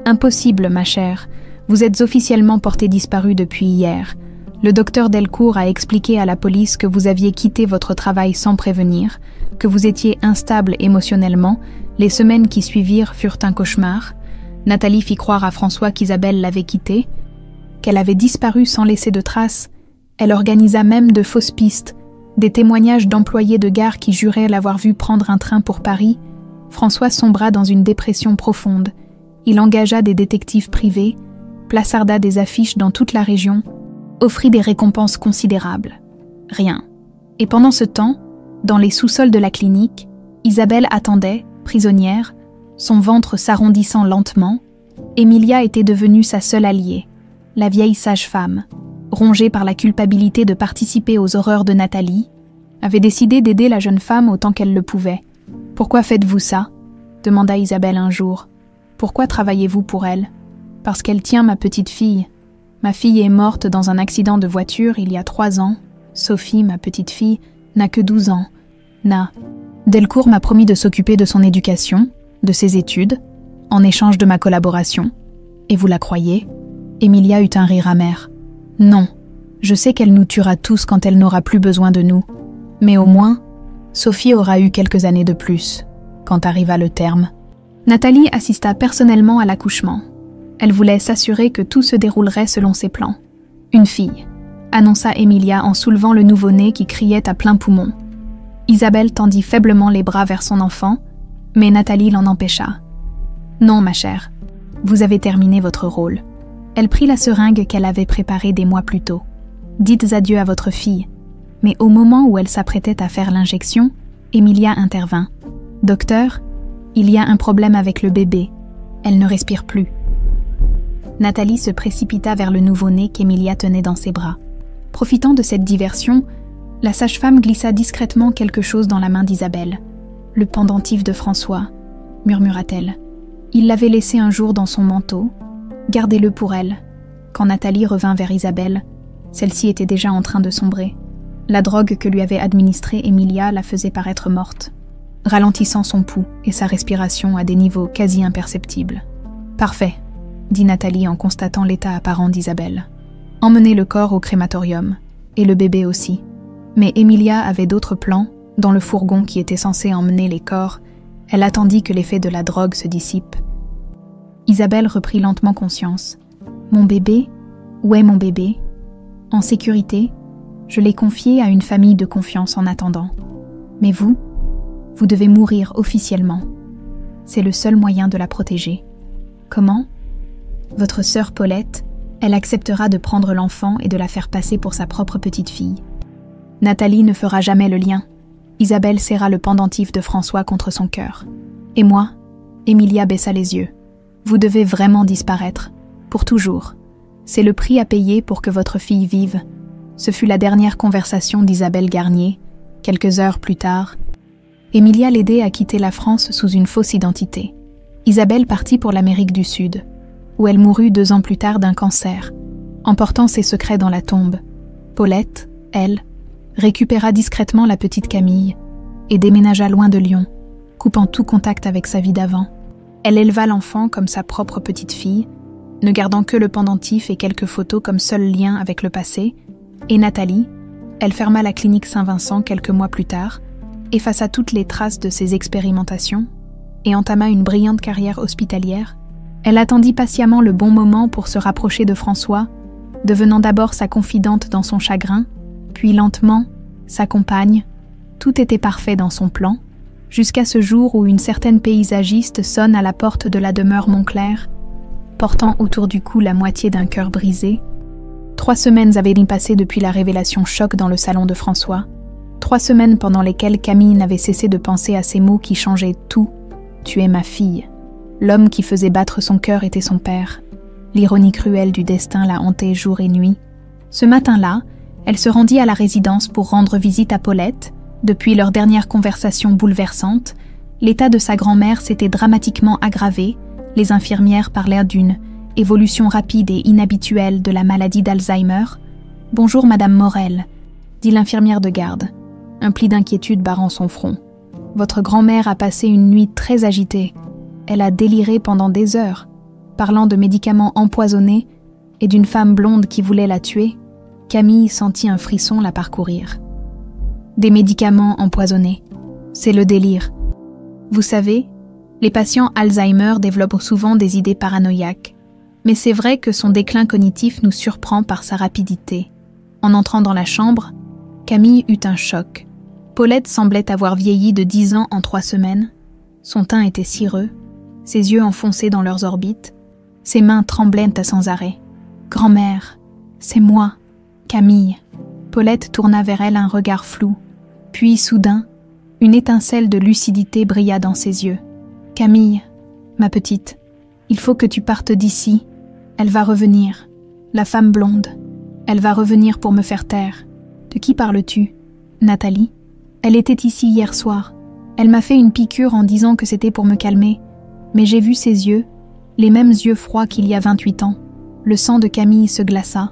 Impossible, ma chère. Vous êtes officiellement portée disparue depuis hier. Le docteur Delcourt a expliqué à la police que vous aviez quitté votre travail sans prévenir, que vous étiez instable émotionnellement. Les semaines qui suivirent furent un cauchemar. Nathalie fit croire à François qu'Isabelle l'avait quittée, qu'elle avait disparu sans laisser de traces. Elle organisa même de fausses pistes, des témoignages d'employés de gare qui juraient l'avoir vue prendre un train pour Paris. François sombra dans une dépression profonde. Il engagea des détectives privés, placarda des affiches dans toute la région, offrit des récompenses considérables. Rien. Et pendant ce temps, dans les sous-sols de la clinique, Isabelle attendait, prisonnière, son ventre s'arrondissant lentement. Emilia était devenue sa seule alliée, la vieille sage-femme, rongée par la culpabilité de participer aux horreurs de Nathalie, avait décidé d'aider la jeune femme autant qu'elle le pouvait. « Pourquoi faites-vous ça ?» demanda Isabelle un jour. « Pourquoi travaillez-vous pour elle ?»« Parce qu'elle tient ma petite fille. Ma fille est morte dans un accident de voiture il y a 3 ans. Sophie, ma petite fille, n'a que 12 ans. Delcourt m'a promis de s'occuper de son éducation, de ses études, en échange de ma collaboration. Et vous la croyez ? Emilia eut un rire amer. Non, je sais qu'elle nous tuera tous quand elle n'aura plus besoin de nous. Mais au moins, Sophie aura eu quelques années de plus, quand arriva le terme. Nathalie assista personnellement à l'accouchement. Elle voulait s'assurer que tout se déroulerait selon ses plans. Une fille, annonça Emilia en soulevant le nouveau-né qui criait à plein poumon. Isabelle tendit faiblement les bras vers son enfant, mais Nathalie l'en empêcha. « Non, ma chère, vous avez terminé votre rôle. » Elle prit la seringue qu'elle avait préparée des mois plus tôt. « Dites adieu à votre fille. » Mais au moment où elle s'apprêtait à faire l'injection, Emilia intervint. « Docteur, il y a un problème avec le bébé. Elle ne respire plus. » Nathalie se précipita vers le nouveau-né qu'Emilia tenait dans ses bras. Profitant de cette diversion, la sage-femme glissa discrètement quelque chose dans la main d'Isabelle. « Le pendentif de François, » murmura-t-elle. Il l'avait laissé un jour dans son manteau. Gardez-le pour elle. Quand Nathalie revint vers Isabelle, celle-ci était déjà en train de sombrer. La drogue que lui avait administrée Emilia la faisait paraître morte, ralentissant son pouls et sa respiration à des niveaux quasi imperceptibles. « Parfait, » dit Nathalie en constatant l'état apparent d'Isabelle. « Emmenez le corps au crématorium, et le bébé aussi. » Mais Emilia avait d'autres plans. Dans le fourgon qui était censé emmener les corps, elle attendit que l'effet de la drogue se dissipe. Isabelle reprit lentement conscience. « Mon bébé ? Où est mon bébé ? En sécurité ? Je l'ai confié à une famille de confiance en attendant. Mais vous devez mourir officiellement. C'est le seul moyen de la protéger. Comment ? Votre sœur Paulette, elle acceptera de prendre l'enfant et de la faire passer pour sa propre petite fille. Nathalie ne fera jamais le lien. » Isabelle serra le pendentif de François contre son cœur. « Et moi ?» Emilia baissa les yeux. « Vous devez vraiment disparaître. Pour toujours. C'est le prix à payer pour que votre fille vive. » Ce fut la dernière conversation d'Isabelle Garnier. Quelques heures plus tard, Emilia l'aidait à quitter la France sous une fausse identité. Isabelle partit pour l'Amérique du Sud, où elle mourut 2 ans plus tard d'un cancer, emportant ses secrets dans la tombe. Paulette, elle, récupéra discrètement la petite Camille et déménagea loin de Lyon, coupant tout contact avec sa vie d'avant. Elle éleva l'enfant comme sa propre petite fille, ne gardant que le pendentif et quelques photos comme seul lien avec le passé, et Nathalie, elle ferma la clinique Saint-Vincent quelques mois plus tard, effaça toutes les traces de ses expérimentations et entama une brillante carrière hospitalière. Elle attendit patiemment le bon moment pour se rapprocher de François, devenant d'abord sa confidente dans son chagrin, puis lentement, sa compagne. Tout était parfait dans son plan, jusqu'à ce jour où une certaine paysagiste sonne à la porte de la demeure Montclair, portant autour du cou la moitié d'un cœur brisé. 3 semaines avaient passé depuis la révélation choc dans le salon de François. 3 semaines pendant lesquelles Camille n'avait cessé de penser à ces mots qui changeaient tout. « Tu es ma fille ». L'homme qui faisait battre son cœur était son père. L'ironie cruelle du destin la hantait jour et nuit. Ce matin-là, elle se rendit à la résidence pour rendre visite à Paulette. Depuis leur dernière conversation bouleversante, l'état de sa grand-mère s'était dramatiquement aggravé. Les infirmières parlèrent d'une évolution rapide et inhabituelle de la maladie d'Alzheimer. « Bonjour, Madame Morel », dit l'infirmière de garde, un pli d'inquiétude barrant son front. « Votre grand-mère a passé une nuit très agitée. Elle a déliré pendant des heures, parlant de médicaments empoisonnés et d'une femme blonde qui voulait la tuer. » Camille sentit un frisson la parcourir. Des médicaments empoisonnés. C'est le délire. Vous savez, les patients Alzheimer développent souvent des idées paranoïaques, mais c'est vrai que son déclin cognitif nous surprend par sa rapidité. En entrant dans la chambre, Camille eut un choc. Paulette semblait avoir vieilli de 10 ans en 3 semaines. Son teint était cireux, ses yeux enfoncés dans leurs orbites, ses mains tremblaient à sans arrêt. « Grand-mère, c'est moi, Camille ». Paulette tourna vers elle un regard flou. Puis, soudain, une étincelle de lucidité brilla dans ses yeux. « Camille, ma petite, il faut que tu partes d'ici. Elle va revenir, la femme blonde. Elle va revenir pour me faire taire. » « De qui parles-tu ? Nathalie ? Elle était ici hier soir. Elle m'a fait une piqûre en disant que c'était pour me calmer. Mais j'ai vu ses yeux, les mêmes yeux froids qu'il y a 28 ans. Le sang de Camille se glaça.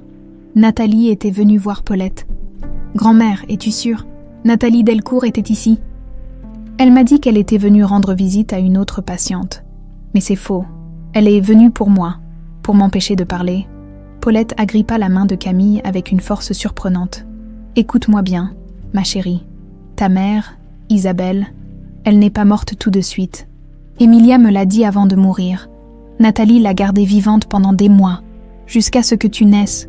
Nathalie était venue voir Paulette. « Grand-mère, es-tu sûre? Nathalie Delcourt était ici. Elle m'a dit qu'elle était venue rendre visite à une autre patiente. Mais c'est faux. Elle est venue pour moi, pour m'empêcher de parler. Paulette agrippa la main de Camille avec une force surprenante. Écoute-moi bien, ma chérie. Ta mère, Isabelle, elle n'est pas morte tout de suite. Emilia me l'a dit avant de mourir. Nathalie l'a gardée vivante pendant des mois, jusqu'à ce que tu naisses.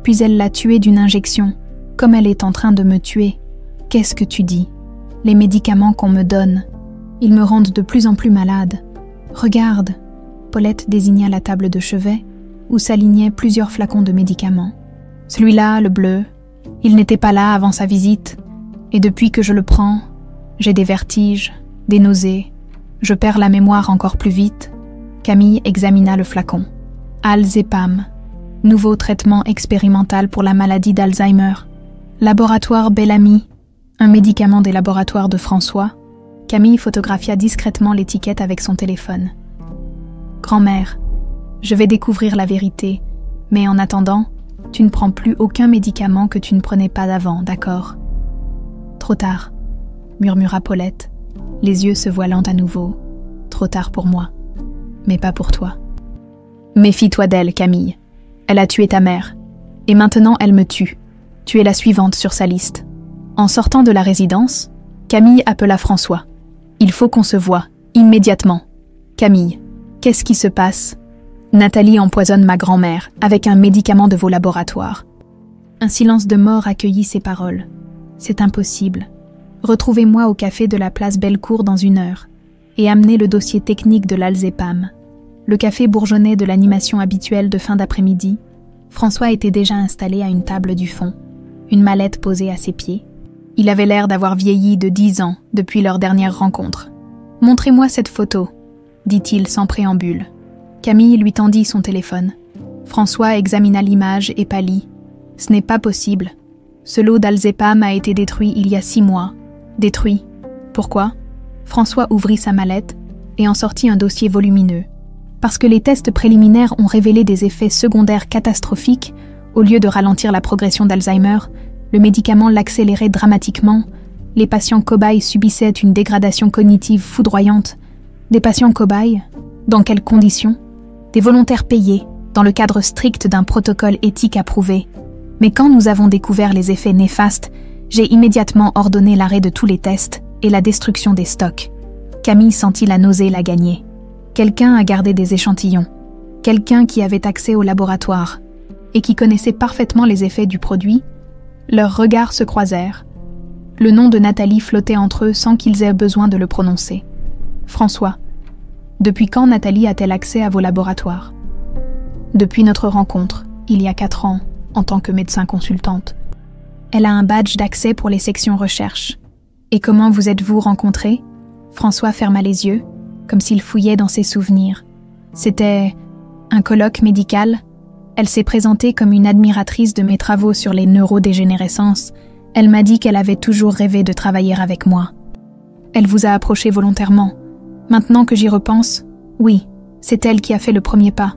Puis elle l'a tuée d'une injection, comme elle est en train de me tuer. Qu'est-ce que tu dis? Les médicaments qu'on me donne, ils me rendent de plus en plus malade. Regarde, Paulette désigna la table de chevet, où s'alignaient plusieurs flacons de médicaments. Celui-là, le bleu, il n'était pas là avant sa visite, et depuis que je le prends, j'ai des vertiges, des nausées, je perds la mémoire encore plus vite. Camille examina le flacon. Alzepam, nouveau traitement expérimental pour la maladie d'Alzheimer. Laboratoire Bellamy, un médicament des laboratoires de François. Camille photographia discrètement l'étiquette avec son téléphone. Grand-mère, je vais découvrir la vérité, mais en attendant, tu ne prends plus aucun médicament que tu ne prenais pas d'avant, d'accord? Trop tard, murmura Paulette, les yeux se voilant à nouveau. Trop tard pour moi, mais pas pour toi. Méfie-toi d'elle, Camille. Elle a tué ta mère, et maintenant elle me tue. Tu es la suivante sur sa liste. En sortant de la résidence, Camille appela François. Il faut qu'on se voie, immédiatement. Camille, qu'est-ce qui se passe? Nathalie empoisonne ma grand-mère avec un médicament de vos laboratoires. Un silence de mort accueillit ces paroles. C'est impossible. Retrouvez-moi au café de la place Bellecour dans 1 heure et amenez le dossier technique de l'Alzepam. Le café bourgeonnait de l'animation habituelle de fin d'après-midi. François était déjà installé à une table du fond, une mallette posée à ses pieds. Il avait l'air d'avoir vieilli de 10 ans depuis leur dernière rencontre. « Montrez-moi cette photo », dit-il sans préambule. Camille lui tendit son téléphone. François examina l'image et pâlit. « Ce n'est pas possible. Ce lot d'Alzepam a été détruit il y a 6 mois. Détruit. Pourquoi ?» François ouvrit sa mallette et en sortit un dossier volumineux. Parce que les tests préliminaires ont révélé des effets secondaires catastrophiques, au lieu de ralentir la progression d'Alzheimer, le médicament l'accélérait dramatiquement, les patients cobayes subissaient une dégradation cognitive foudroyante. Des patients cobayes? Dans quelles conditions? Des volontaires payés, dans le cadre strict d'un protocole éthique approuvé. Mais quand nous avons découvert les effets néfastes, j'ai immédiatement ordonné l'arrêt de tous les tests et la destruction des stocks. Camille sentit la nausée la gagner. Quelqu'un a gardé des échantillons. Quelqu'un qui avait accès au laboratoire et qui connaissait parfaitement les effets du produit. Leurs regards se croisèrent. Le nom de Nathalie flottait entre eux sans qu'ils aient besoin de le prononcer. François, depuis quand Nathalie a-t-elle accès à vos laboratoires? Depuis notre rencontre, il y a 4 ans, en tant que médecin consultante. Elle a un badge d'accès pour les sections recherche. Et comment vous êtes-vous rencontrés? François ferma les yeux, comme s'il fouillait dans ses souvenirs. C'était un colloque médical. Elle s'est présentée comme une admiratrice de mes travaux sur les neurodégénérescences. Elle m'a dit qu'elle avait toujours rêvé de travailler avec moi. Elle vous a approché volontairement. Maintenant que j'y repense, oui, c'est elle qui a fait le premier pas.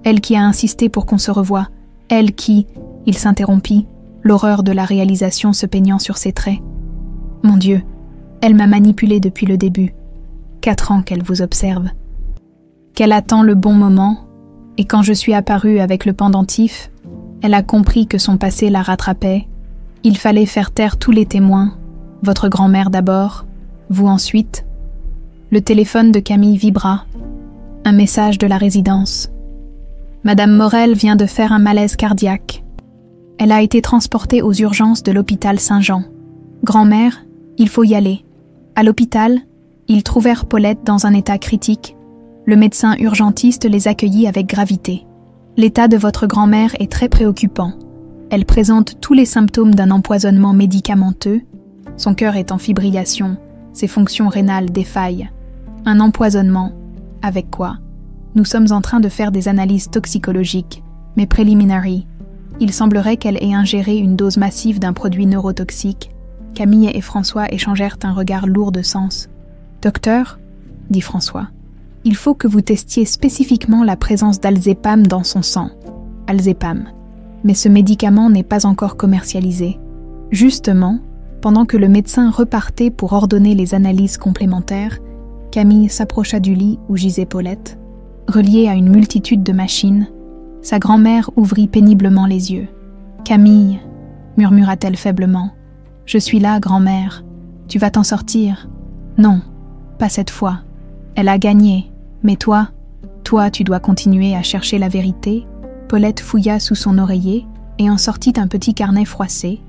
Elle qui a insisté pour qu'on se revoie. Elle qui... Il s'interrompit, l'horreur de la réalisation se peignant sur ses traits. Mon Dieu, elle m'a manipulée depuis le début. 4 ans qu'elle vous observe. Qu'elle attend le bon moment, et quand je suis apparue avec le pendentif, elle a compris que son passé la rattrapait. Il fallait faire taire tous les témoins, votre grand-mère d'abord, vous ensuite. Le téléphone de Camille vibra. Un message de la résidence. Madame Morel vient de faire un malaise cardiaque. Elle a été transportée aux urgences de l'hôpital Saint-Jean. Grand-mère, il faut y aller. À l'hôpital, ils trouvèrent Paulette dans un état critique. Le médecin urgentiste les accueillit avec gravité. L'état de votre grand-mère est très préoccupant. Elle présente tous les symptômes d'un empoisonnement médicamenteux. Son cœur est en fibrillation, ses fonctions rénales défaillent. Un empoisonnement. Avec quoi? Nous sommes en train de faire des analyses toxicologiques, mais preliminary. Il semblerait qu'elle ait ingéré une dose massive d'un produit neurotoxique. Camille et François échangèrent un regard lourd de sens. « Docteur, » dit François, « il faut que vous testiez spécifiquement la présence d'Alzepam dans son sang. Alzepam. Mais ce médicament n'est pas encore commercialisé. Justement, pendant que le médecin repartait pour ordonner les analyses complémentaires, Camille s'approcha du lit où gisait Paulette. Reliée à une multitude de machines, sa grand-mère ouvrit péniblement les yeux. « Camille, » murmura-t-elle faiblement, « je suis là, grand-mère. Tu vas t'en sortir. » « Non, pas cette fois. Elle a gagné. Mais toi, tu dois continuer à chercher la vérité. » Paulette fouilla sous son oreiller et en sortit un petit carnet froissé.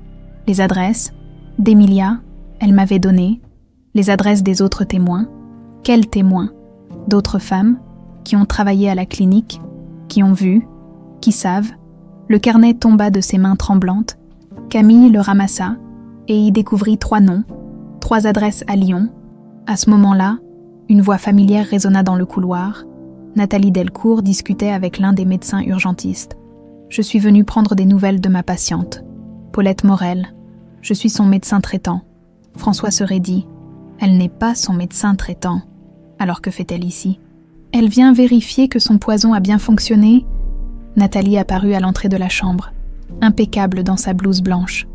Les adresses d'Emilia, elle m'avait donné. Les adresses des autres témoins. Quels témoins? D'autres femmes qui ont travaillé à la clinique, qui ont vu, qui savent. Le carnet tomba de ses mains tremblantes. Camille le ramassa et y découvrit 3 noms, 3 adresses à Lyon. À ce moment-là, une voix familière résonna dans le couloir. Nathalie Delcourt discutait avec l'un des médecins urgentistes. « Je suis venue prendre des nouvelles de ma patiente. Paulette Morel. Je suis son médecin traitant. » François se raidit. « Elle n'est pas son médecin traitant. Alors que fait-elle ici? Elle vient vérifier que son poison a bien fonctionné. » Nathalie apparut à l'entrée de la chambre, impeccable dans sa blouse blanche,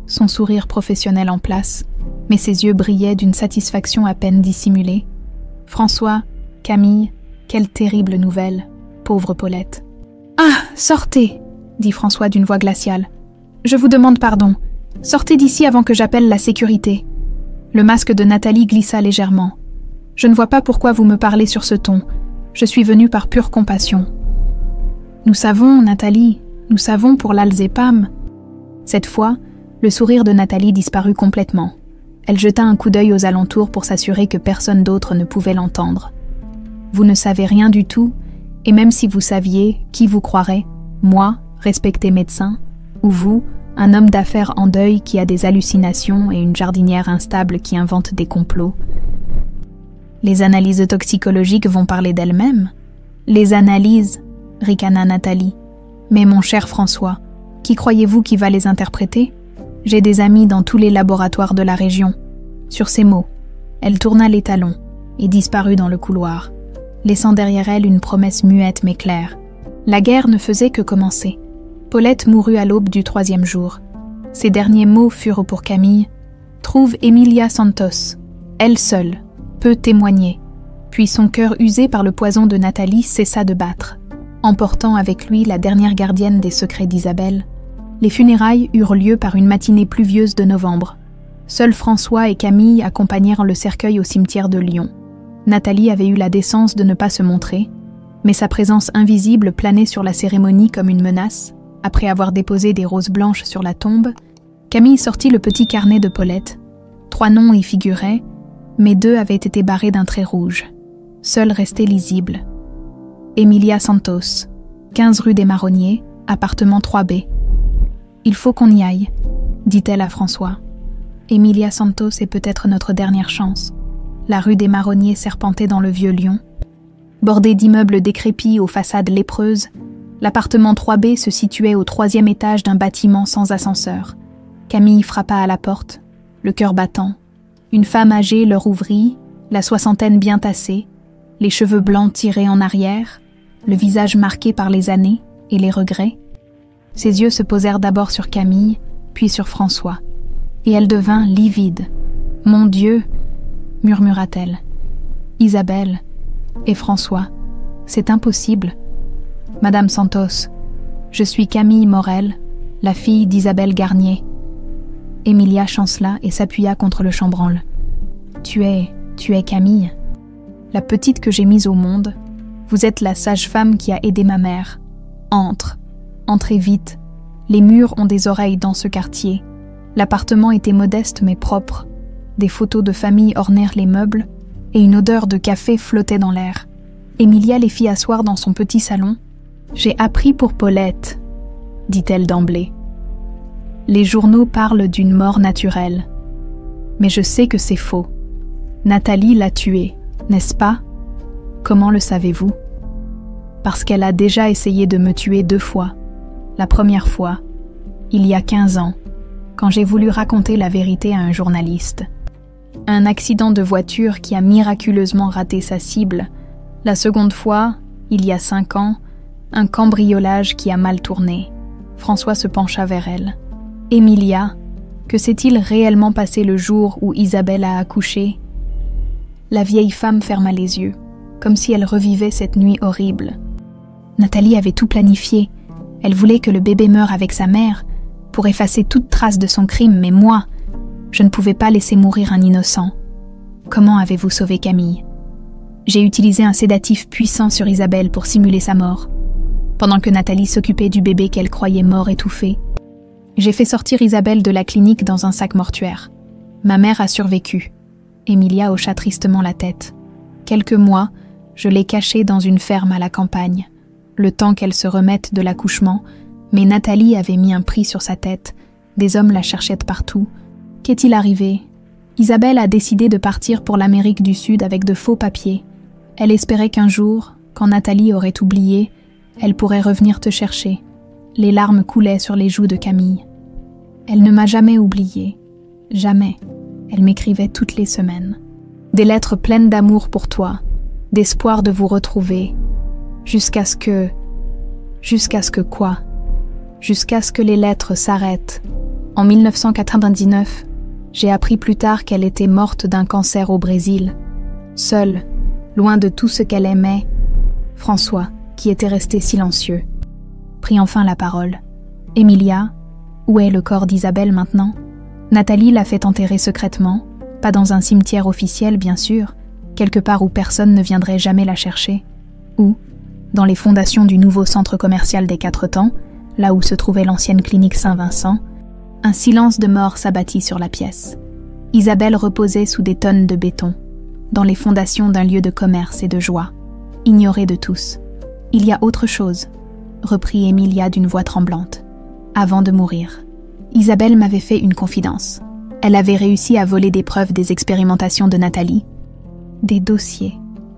son sourire professionnel en place, mais ses yeux brillaient d'une satisfaction à peine dissimulée. « François, Camille, quelle terrible nouvelle, pauvre Paulette. »« Ah, sortez !» dit François d'une voix glaciale. « Je vous demande pardon. Sortez d'ici avant que j'appelle la sécurité. » Le masque de Nathalie glissa légèrement. « Je ne vois pas pourquoi vous me parlez sur ce ton. Je suis venue par pure compassion. »« Nous savons, Nathalie, nous savons pour l'alzépam. » Cette fois, le sourire de Nathalie disparut complètement. Elle jeta un coup d'œil aux alentours pour s'assurer que personne d'autre ne pouvait l'entendre. « Vous ne savez rien du tout, et même si vous saviez, qui vous croirait? Moi, respecté médecin, ou vous, un homme d'affaires en deuil qui a des hallucinations et une jardinière instable qui invente des complots. Les analyses toxicologiques vont parler d'elles-mêmes. Les analyses, ricana Nathalie. Mais mon cher François, qui croyez-vous qui va les interpréter? J'ai des amis dans tous les laboratoires de la région. » Sur ces mots, elle tourna les talons et disparut dans le couloir, laissant derrière elle une promesse muette mais claire. La guerre ne faisait que commencer. Paulette mourut à l'aube du 3e jour. Ses derniers mots furent pour Camille « Trouve Emilia Santos. Elle seule peut témoigner. » Puis son cœur usé par le poison de Nathalie cessa de battre, emportant avec lui la dernière gardienne des secrets d'Isabelle. Les funérailles eurent lieu par une matinée pluvieuse de novembre. Seuls François et Camille accompagnèrent le cercueil au cimetière de Lyon. Nathalie avait eu la décence de ne pas se montrer, mais sa présence invisible planait sur la cérémonie comme une menace. Après avoir déposé des roses blanches sur la tombe, Camille sortit le petit carnet de Paulette. 3 noms y figuraient, mais 2 avaient été barrés d'un trait rouge. Seul restait lisible. Emilia Santos, 15 rue des Marronniers, appartement 3B. « Il faut qu'on y aille, » dit-elle à François. « Emilia Santos est peut-être notre dernière chance. » La rue des Marronniers serpentait dans le vieux Lyon. Bordée d'immeubles décrépits aux façades lépreuses, l'appartement 3B se situait au 3e étage d'un bâtiment sans ascenseur. Camille frappa à la porte, le cœur battant. Une femme âgée leur ouvrit, la soixantaine bien tassée, les cheveux blancs tirés en arrière, le visage marqué par les années et les regrets. Ses yeux se posèrent d'abord sur Camille, puis sur François, et elle devint livide. « Mon Dieu !» murmura-t-elle. « Isabelle et François, c'est impossible. Madame Santos, je suis Camille Morel, la fille d'Isabelle Garnier. » Emilia chancela et s'appuya contre le chambranle. « Tu es Camille. La petite que j'ai mise au monde. Vous êtes la sage-femme qui a aidé ma mère. Entrez vite. Les murs ont des oreilles dans ce quartier. L'appartement était modeste mais propre. Des photos de famille ornèrent les meubles et une odeur de café flottait dans l'air. Emilia les fit asseoir dans son petit salon. « J'ai appris pour Paulette, » dit-elle d'emblée. « Les journaux parlent d'une mort naturelle. Mais je sais que c'est faux. Nathalie l'a tuée, n'est-ce pas? Comment le savez-vous? Parce qu'elle a déjà essayé de me tuer 2 fois. La première fois, il y a 15 ans, quand j'ai voulu raconter la vérité à un journaliste. Un accident de voiture qui a miraculeusement raté sa cible. La seconde fois, il y a 5 ans, un cambriolage qui a mal tourné. François se pencha vers elle. « Emilia, Que s'est-il réellement passé le jour où Isabelle a accouché? La vieille femme ferma les yeux, comme si elle revivait cette nuit horrible. Nathalie avait tout planifié. Elle voulait que le bébé meure avec sa mère, pour effacer toute trace de son crime, mais moi, je ne pouvais pas laisser mourir un innocent. Comment avez-vous sauvé Camille? J'ai utilisé un sédatif puissant sur Isabelle pour simuler sa mort, pendant que Nathalie s'occupait du bébé qu'elle croyait mort étouffé. J'ai fait sortir Isabelle de la clinique dans un sac mortuaire. Ma mère a survécu. Emilia hocha tristement la tête. Quelques mois, je l'ai cachée dans une ferme à la campagne, le temps qu'elle se remette de l'accouchement, mais Nathalie avait mis un prix sur sa tête. Des hommes la cherchaient de partout. Qu'est-il arrivé? Isabelle a décidé de partir pour l'Amérique du Sud avec de faux papiers. Elle espérait qu'un jour, quand Nathalie aurait oublié, elle pourrait revenir te chercher. Les larmes coulaient sur les joues de Camille. Elle ne m'a jamais oubliée. Jamais. Elle m'écrivait toutes les semaines. Des lettres pleines d'amour pour toi, d'espoir de vous retrouver, jusqu'à ce que quoi? Jusqu'à ce que les lettres s'arrêtent. En 1999, j'ai appris plus tard qu'elle était morte d'un cancer au Brésil. Seule, loin de tout ce qu'elle aimait, François, qui était resté silencieux, prit enfin la parole. « Emilia, où est le corps d'Isabelle maintenant ?» Nathalie l'a fait enterrer secrètement, pas dans un cimetière officiel bien sûr, quelque part où personne ne viendrait jamais la chercher, ou dans les fondations du nouveau centre commercial des Quatre Temps, là où se trouvait l'ancienne clinique Saint-Vincent. Un silence de mort s'abattit sur la pièce. Isabelle reposait sous des tonnes de béton, dans les fondations d'un lieu de commerce et de joie, ignoré de tous. « Il y a autre chose », reprit Emilia d'une voix tremblante. « Avant de mourir, Isabelle m'avait fait une confidence. Elle avait réussi à voler des preuves des expérimentations de Nathalie, des dossiers,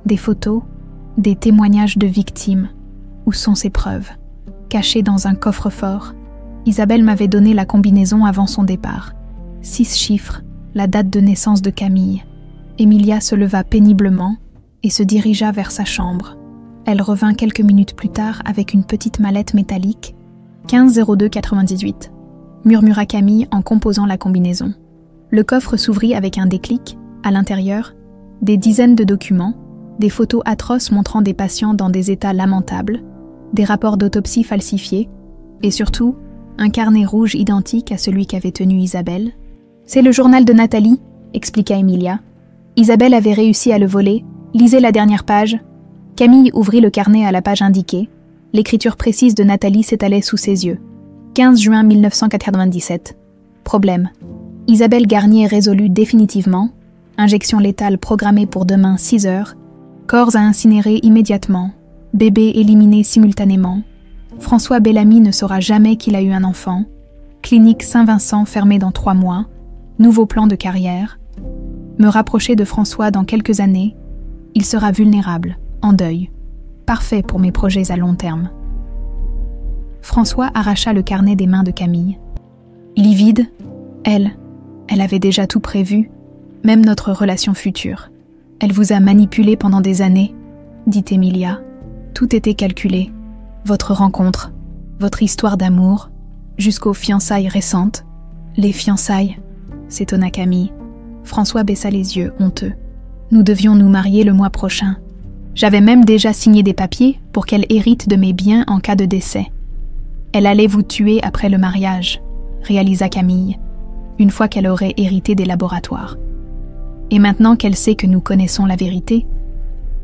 des photos, des témoignages de victimes. Où sont ces preuves? Cachées dans un coffre-fort. Isabelle m'avait donné la combinaison avant son départ. 6 chiffres, la date de naissance de Camille. Emilia se leva péniblement et se dirigea vers sa chambre. Elle revint quelques minutes plus tard avec une petite mallette métallique. 150298, murmura Camille en composant la combinaison. Le coffre s'ouvrit avec un déclic. À l'intérieur, des dizaines de documents, des photos atroces montrant des patients dans des états lamentables, des rapports d'autopsie falsifiés, et surtout, un carnet rouge identique à celui qu'avait tenu Isabelle. « C'est le journal de Nathalie », expliqua Emilia. Isabelle avait réussi à le voler. Lisez la dernière page. Camille ouvrit le carnet à la page indiquée. L'écriture précise de Nathalie s'étalait sous ses yeux. 15 juin 1997. Problème. Isabelle Garnier résolue définitivement. Injection létale programmée pour demain 6 heures. Corps à incinérer immédiatement. Bébé éliminé simultanément. François Bellamy ne saura jamais qu'il a eu un enfant. Clinique Saint-Vincent fermée dans 3 mois. Nouveau plan de carrière. Me rapprocher de François dans quelques années. Il sera vulnérable, en deuil. Parfait pour mes projets à long terme. François arracha le carnet des mains de Camille. Livide, elle avait déjà tout prévu, même notre relation future. Elle vous a manipulé pendant des années, dit Emilia. Tout était calculé. Votre rencontre, votre histoire d'amour, jusqu'aux fiançailles récentes. Les fiançailles, s'étonna Camille. François baissa les yeux, honteux. Nous devions nous marier le mois prochain. J'avais même déjà signé des papiers pour qu'elle hérite de mes biens en cas de décès. Elle allait vous tuer après le mariage, réalisa Camille, une fois qu'elle aurait hérité des laboratoires. Et maintenant qu'elle sait que nous connaissons la vérité,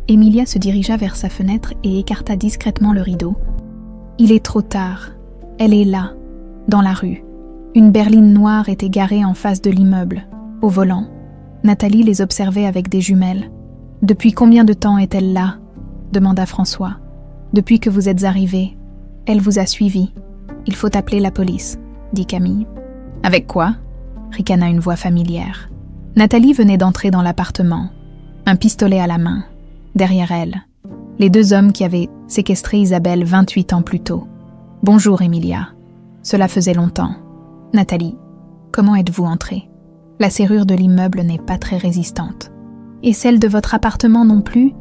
Emilia se dirigea vers sa fenêtre et écarta discrètement le rideau. Il est trop tard. Elle est là, dans la rue. Une berline noire était garée en face de l'immeuble, au volant. Nathalie les observait avec des jumelles. « Depuis combien de temps est-elle là ?» demanda François. « Depuis que vous êtes arrivés. Elle vous a suivi. Il faut appeler la police, » dit Camille. « Avec quoi ?» ricana une voix familière. Nathalie venait d'entrer dans l'appartement, un pistolet à la main. Derrière elle, les 2 hommes qui avaient séquestré Isabelle 28 ans plus tôt. « Bonjour, Emilia. Cela faisait longtemps. Nathalie, comment êtes-vous entrée ? La serrure de l'immeuble n'est pas très résistante. Et celle de votre appartement non plus ?»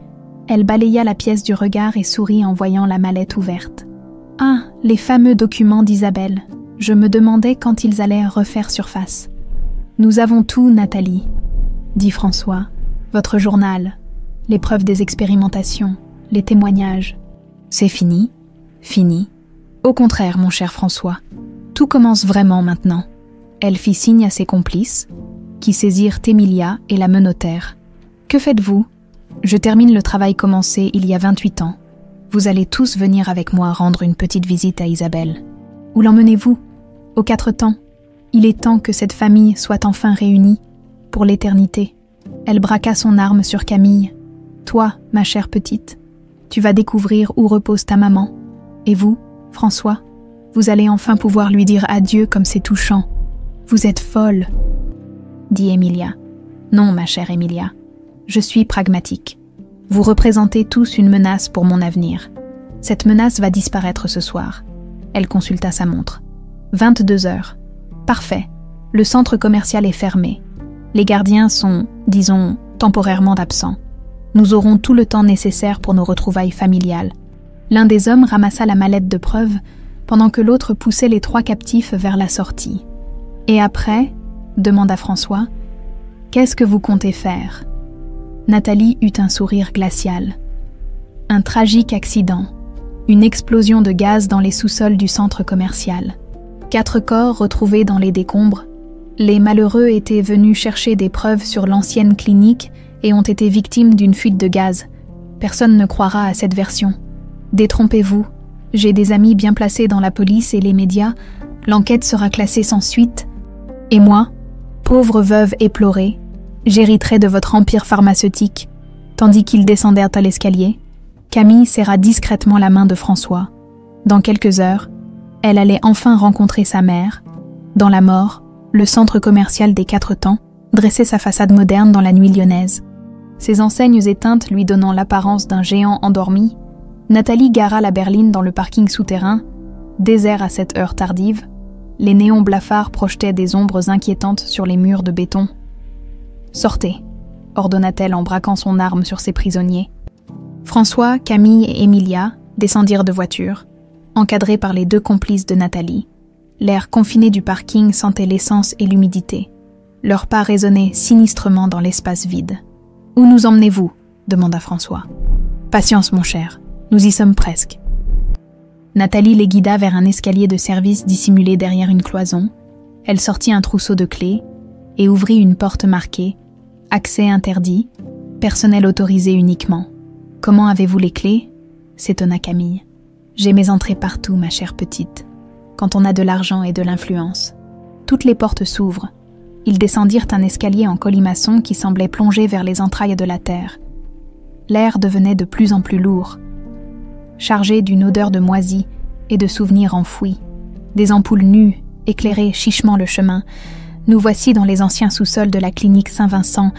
Elle balaya la pièce du regard et sourit en voyant la mallette ouverte. « Ah, les fameux documents d'Isabelle. Je me demandais quand ils allaient refaire surface. Nous avons tout, Nathalie, dit François. Votre journal, les preuves des expérimentations, les témoignages. C'est fini, fini. Au contraire, mon cher François, tout commence vraiment maintenant. Elle fit signe à ses complices, qui saisirent Emilia et la menottèrent. Que faites-vous ? Je termine le travail commencé il y a 28 ans. Vous allez tous venir avec moi rendre une petite visite à Isabelle. Où l'emmenez-vous ? Aux 4 temps. Il est temps que cette famille soit enfin réunie, pour l'éternité. Elle braqua son arme sur Camille. Toi, ma chère petite, tu vas découvrir où repose ta maman. Et vous, François, vous allez enfin pouvoir lui dire adieu comme c'est touchant. Vous êtes folle, dit Emilia. Non, ma chère Emilia, je suis pragmatique. Vous représentez tous une menace pour mon avenir. Cette menace va disparaître ce soir. Elle consulta sa montre. 22 heures. Parfait. Le centre commercial est fermé. Les gardiens sont, disons, temporairement absents. Nous aurons tout le temps nécessaire pour nos retrouvailles familiales. L'un des hommes ramassa la mallette de preuves, pendant que l'autre poussait les 3 captifs vers la sortie. « Et après » demanda François. « Qu'est-ce que vous comptez faire » Nathalie eut un sourire glacial. Un tragique accident. Une explosion de gaz dans les sous-sols du centre commercial. 4 corps retrouvés dans les décombres. Les malheureux étaient venus chercher des preuves sur l'ancienne clinique et ont été victimes d'une fuite de gaz. Personne ne croira à cette version. Détrompez-vous. J'ai des amis bien placés dans la police et les médias. L'enquête sera classée sans suite. Et moi, pauvre veuve éplorée, j'hériterai de votre empire pharmaceutique. Tandis qu'ils descendèrent à l'escalier, Camille serra discrètement la main de François. Dans quelques heures, elle allait enfin rencontrer sa mère. Dans la mort, le centre commercial des 4 temps dressait sa façade moderne dans la nuit lyonnaise. Ses enseignes éteintes lui donnant l'apparence d'un géant endormi, Nathalie gara la berline dans le parking souterrain, désert à cette heure tardive. Les néons blafards projetaient des ombres inquiétantes sur les murs de béton. « Sortez », ordonna-t-elle en braquant son arme sur ses prisonniers. François, Camille et Emilia descendirent de voiture, encadrés par les 2 complices de Nathalie. L'air confiné du parking sentait l'essence et l'humidité. Leurs pas résonnaient sinistrement dans l'espace vide. « Où nous emmenez-vous » demanda François. « Patience, mon cher, nous y sommes presque. » Nathalie les guida vers un escalier de service dissimulé derrière une cloison. Elle sortit un trousseau de clés et ouvrit une porte marquée « Accès interdit, personnel autorisé uniquement ». « Comment avez-vous les clés » s'étonna Camille. « J'ai mes entrées partout, ma chère petite, quand on a de l'argent et de l'influence. » Toutes les portes s'ouvrent. Ils descendirent un escalier en colimaçon qui semblait plonger vers les entrailles de la terre. L'air devenait de plus en plus lourd, chargé d'une odeur de moisi et de souvenirs enfouis. Des ampoules nues éclairaient chichement le chemin. « Nous voici dans les anciens sous-sols de la clinique Saint-Vincent »,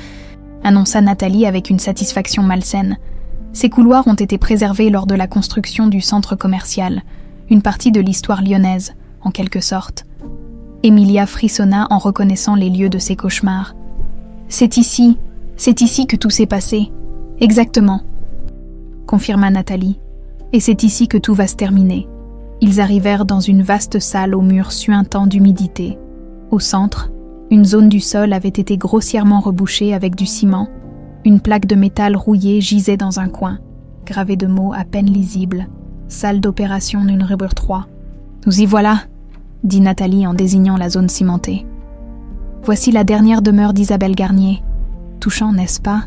annonça Nathalie avec une satisfaction malsaine. Ces couloirs ont été préservés lors de la construction du centre commercial, une partie de l'histoire lyonnaise, en quelque sorte. Emilia frissonna en reconnaissant les lieux de ses cauchemars. « C'est ici que tout s'est passé. Exactement, » confirma Nathalie. « Et c'est ici que tout va se terminer. » Ils arrivèrent dans une vaste salle aux murs suintants d'humidité. Au centre, une zone du sol avait été grossièrement rebouchée avec du ciment. Une plaque de métal rouillée gisait dans un coin, gravée de mots à peine lisibles. « Salle d'opération numéro 3. »« Nous y voilà !» dit Nathalie en désignant la zone cimentée. « Voici la dernière demeure d'Isabelle Garnier. Touchant, n'est-ce pas ?»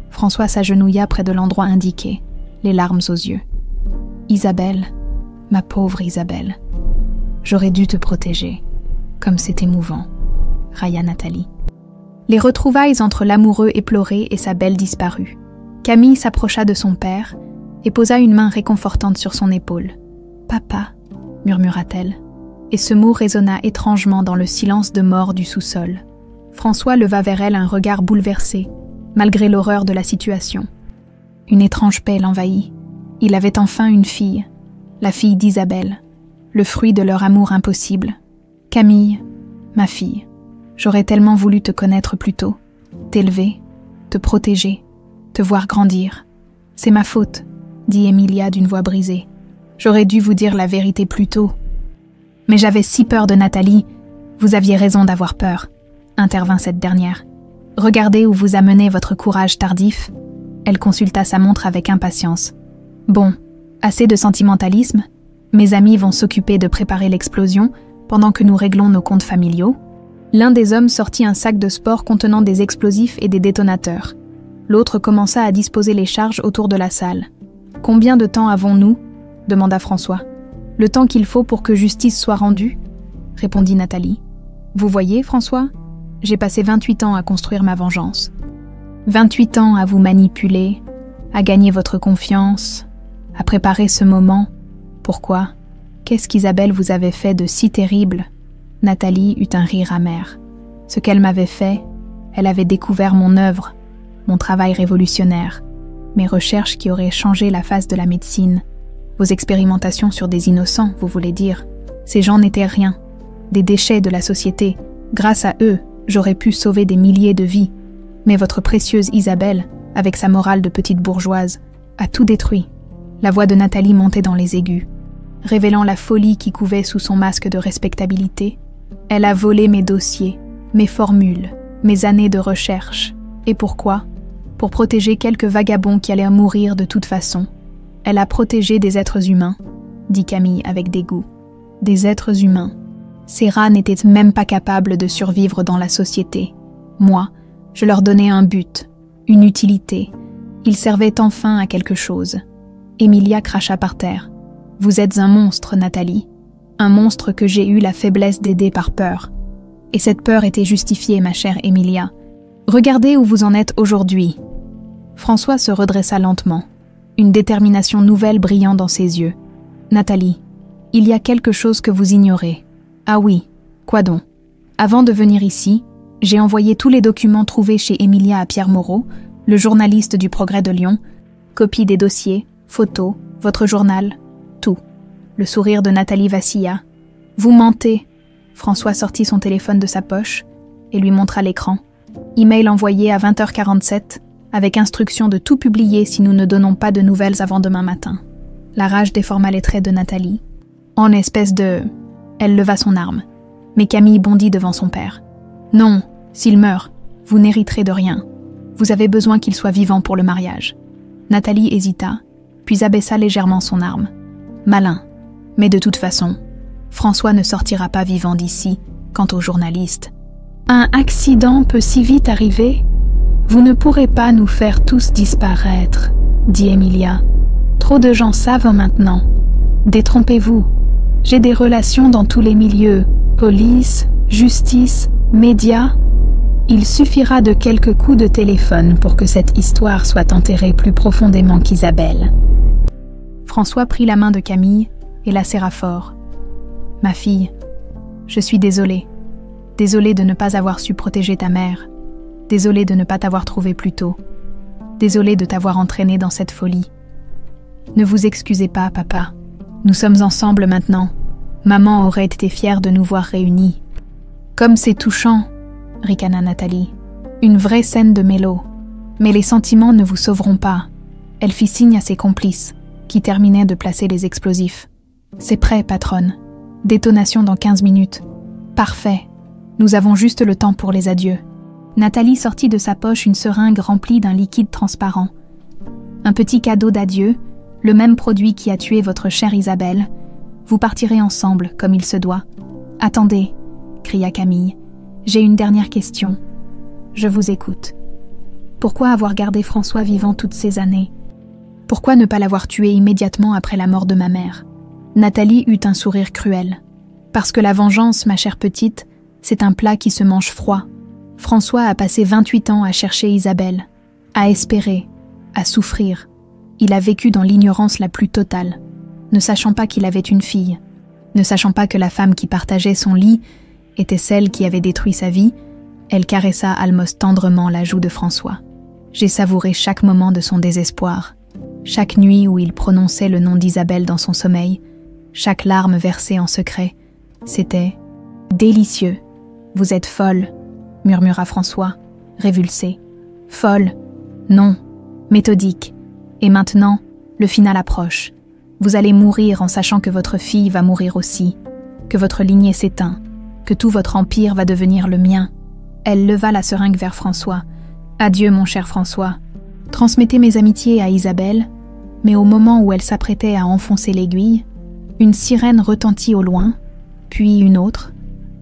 François s'agenouilla près de l'endroit indiqué, les larmes aux yeux. « Isabelle, ma pauvre Isabelle, j'aurais dû te protéger, comme c'est émouvant, » railla Nathalie. Les retrouvailles entre l'amoureux éploré et sa belle disparue. Camille s'approcha de son père et posa une main réconfortante sur son épaule. « Papa » murmura-t-elle, et ce mot résonna étrangement dans le silence de mort du sous-sol. François leva vers elle un regard bouleversé, malgré l'horreur de la situation. Une étrange paix l'envahit. Il avait enfin une fille, la fille d'Isabelle, le fruit de leur amour impossible. « Camille, ma fille, j'aurais tellement voulu te connaître plus tôt, t'élever, te protéger, te voir grandir. C'est ma faute, dit Emilia d'une voix brisée. J'aurais dû vous dire la vérité plus tôt. Mais j'avais si peur de Nathalie. Vous aviez raison d'avoir peur, intervint cette dernière. Regardez où vous a mené votre courage tardif. Elle consulta sa montre avec impatience. Bon, assez de sentimentalisme. Mes amis vont s'occuper de préparer l'explosion pendant que nous réglons nos comptes familiaux. L'un des hommes sortit un sac de sport contenant des explosifs et des détonateurs. L'autre commença à disposer les charges autour de la salle. « Combien de temps avons-nous » demanda François. « Le temps qu'il faut pour que justice soit rendue » répondit Nathalie. « Vous voyez, François, j'ai passé 28 ans à construire ma vengeance. 28 ans à vous manipuler, à gagner votre confiance, à préparer ce moment. Pourquoi ? Qu'est-ce qu'Isabelle vous avait fait de si terrible » Nathalie eut un rire amer. Ce qu'elle m'avait fait, elle avait découvert mon œuvre, mon travail révolutionnaire, mes recherches qui auraient changé la face de la médecine, vos expérimentations sur des innocents, vous voulez dire. Ces gens n'étaient rien, des déchets de la société. Grâce à eux, j'aurais pu sauver des milliers de vies. Mais votre précieuse Isabelle, avec sa morale de petite bourgeoise, a tout détruit. La voix de Nathalie montait dans les aigus, révélant la folie qui couvait sous son masque de respectabilité. Elle a volé mes dossiers, mes formules, mes années de recherche. Et pourquoi ? Pour protéger quelques vagabonds qui allaient mourir de toute façon. Elle a protégé des êtres humains, dit Camille avec dégoût. Des êtres humains. Ces rats n'étaient même pas capables de survivre dans la société. Moi, je leur donnais un but, une utilité. Ils servaient enfin à quelque chose. Emilia cracha par terre. « Vous êtes un monstre, Nathalie. Un monstre que j'ai eu la faiblesse d'aider par peur. Et cette peur était justifiée, ma chère Emilia. Regardez où vous en êtes aujourd'hui. » François se redressa lentement, une détermination nouvelle brillant dans ses yeux. « Nathalie, il y a quelque chose que vous ignorez. Ah oui, quoi donc ? Avant de venir ici, j'ai envoyé tous les documents trouvés chez Emilia à Pierre Moreau, le journaliste du Progrès de Lyon, copie des dossiers, photos, votre journal, tout. » Le sourire de Nathalie vacilla. « Vous mentez !» François sortit son téléphone de sa poche et lui montra l'écran. Email envoyé à 20h47, avec instruction de tout publier si nous ne donnons pas de nouvelles avant demain matin. La rage déforma les traits de Nathalie. En espèce de... Elle leva son arme. Mais Camille bondit devant son père. « Non, s'il meurt, vous n'hériterez de rien. Vous avez besoin qu'il soit vivant pour le mariage. » Nathalie hésita, puis abaissa légèrement son arme. Malin. Mais de toute façon, François ne sortira pas vivant d'ici, quant aux journalistes. Un accident peut si vite arriver. Vous ne pourrez pas nous faire tous disparaître, dit Emilia. Trop de gens savent maintenant. Détrompez-vous. J'ai des relations dans tous les milieux. Police, justice, médias. Il suffira de quelques coups de téléphone pour que cette histoire soit enterrée plus profondément qu'Isabelle. François prit la main de Camille et la serra fort. « Ma fille, je suis désolée. Désolée de ne pas avoir su protéger ta mère. Désolée de ne pas t'avoir trouvée plus tôt. Désolée de t'avoir entraînée dans cette folie. Ne vous excusez pas, papa. Nous sommes ensemble maintenant. Maman aurait été fière de nous voir réunis. »« Comme c'est touchant, » ricana Nathalie. « Une vraie scène de mélo. Mais les sentiments ne vous sauveront pas. » Elle fit signe à ses complices, qui terminaient de placer les explosifs. « C'est prêt, patronne. Détonation dans 15 minutes. Parfait. Nous avons juste le temps pour les adieux. » Nathalie sortit de sa poche une seringue remplie d'un liquide transparent. « Un petit cadeau d'adieu, le même produit qui a tué votre chère Isabelle. Vous partirez ensemble, comme il se doit. »« Attendez, » cria Camille. « J'ai une dernière question. Je vous écoute. Pourquoi avoir gardé François vivant toutes ces années ? Pourquoi ne pas l'avoir tué immédiatement après la mort de ma mère ?» Nathalie eut un sourire cruel. « Parce que la vengeance, ma chère petite, c'est un plat qui se mange froid. François a passé 28 ans à chercher Isabelle, à espérer, à souffrir. Il a vécu dans l'ignorance la plus totale, ne sachant pas qu'il avait une fille, ne sachant pas que la femme qui partageait son lit était celle qui avait détruit sa vie. » Elle caressa Almos tendrement la joue de François. J'ai savouré chaque moment de son désespoir, chaque nuit où il prononçait le nom d'Isabelle dans son sommeil, chaque larme versée en secret. C'était délicieux. « Vous êtes folle, » murmura François, révulsé. « Folle, non, méthodique. Et maintenant, le final approche. Vous allez mourir en sachant que votre fille va mourir aussi. que votre lignée s'éteint, que tout votre empire va devenir le mien. » Elle leva la seringue vers François. « Adieu, mon cher François. Transmettez mes amitiés à Isabelle. » Mais au moment où elle s'apprêtait à enfoncer l'aiguille, une sirène retentit au loin, puis une autre,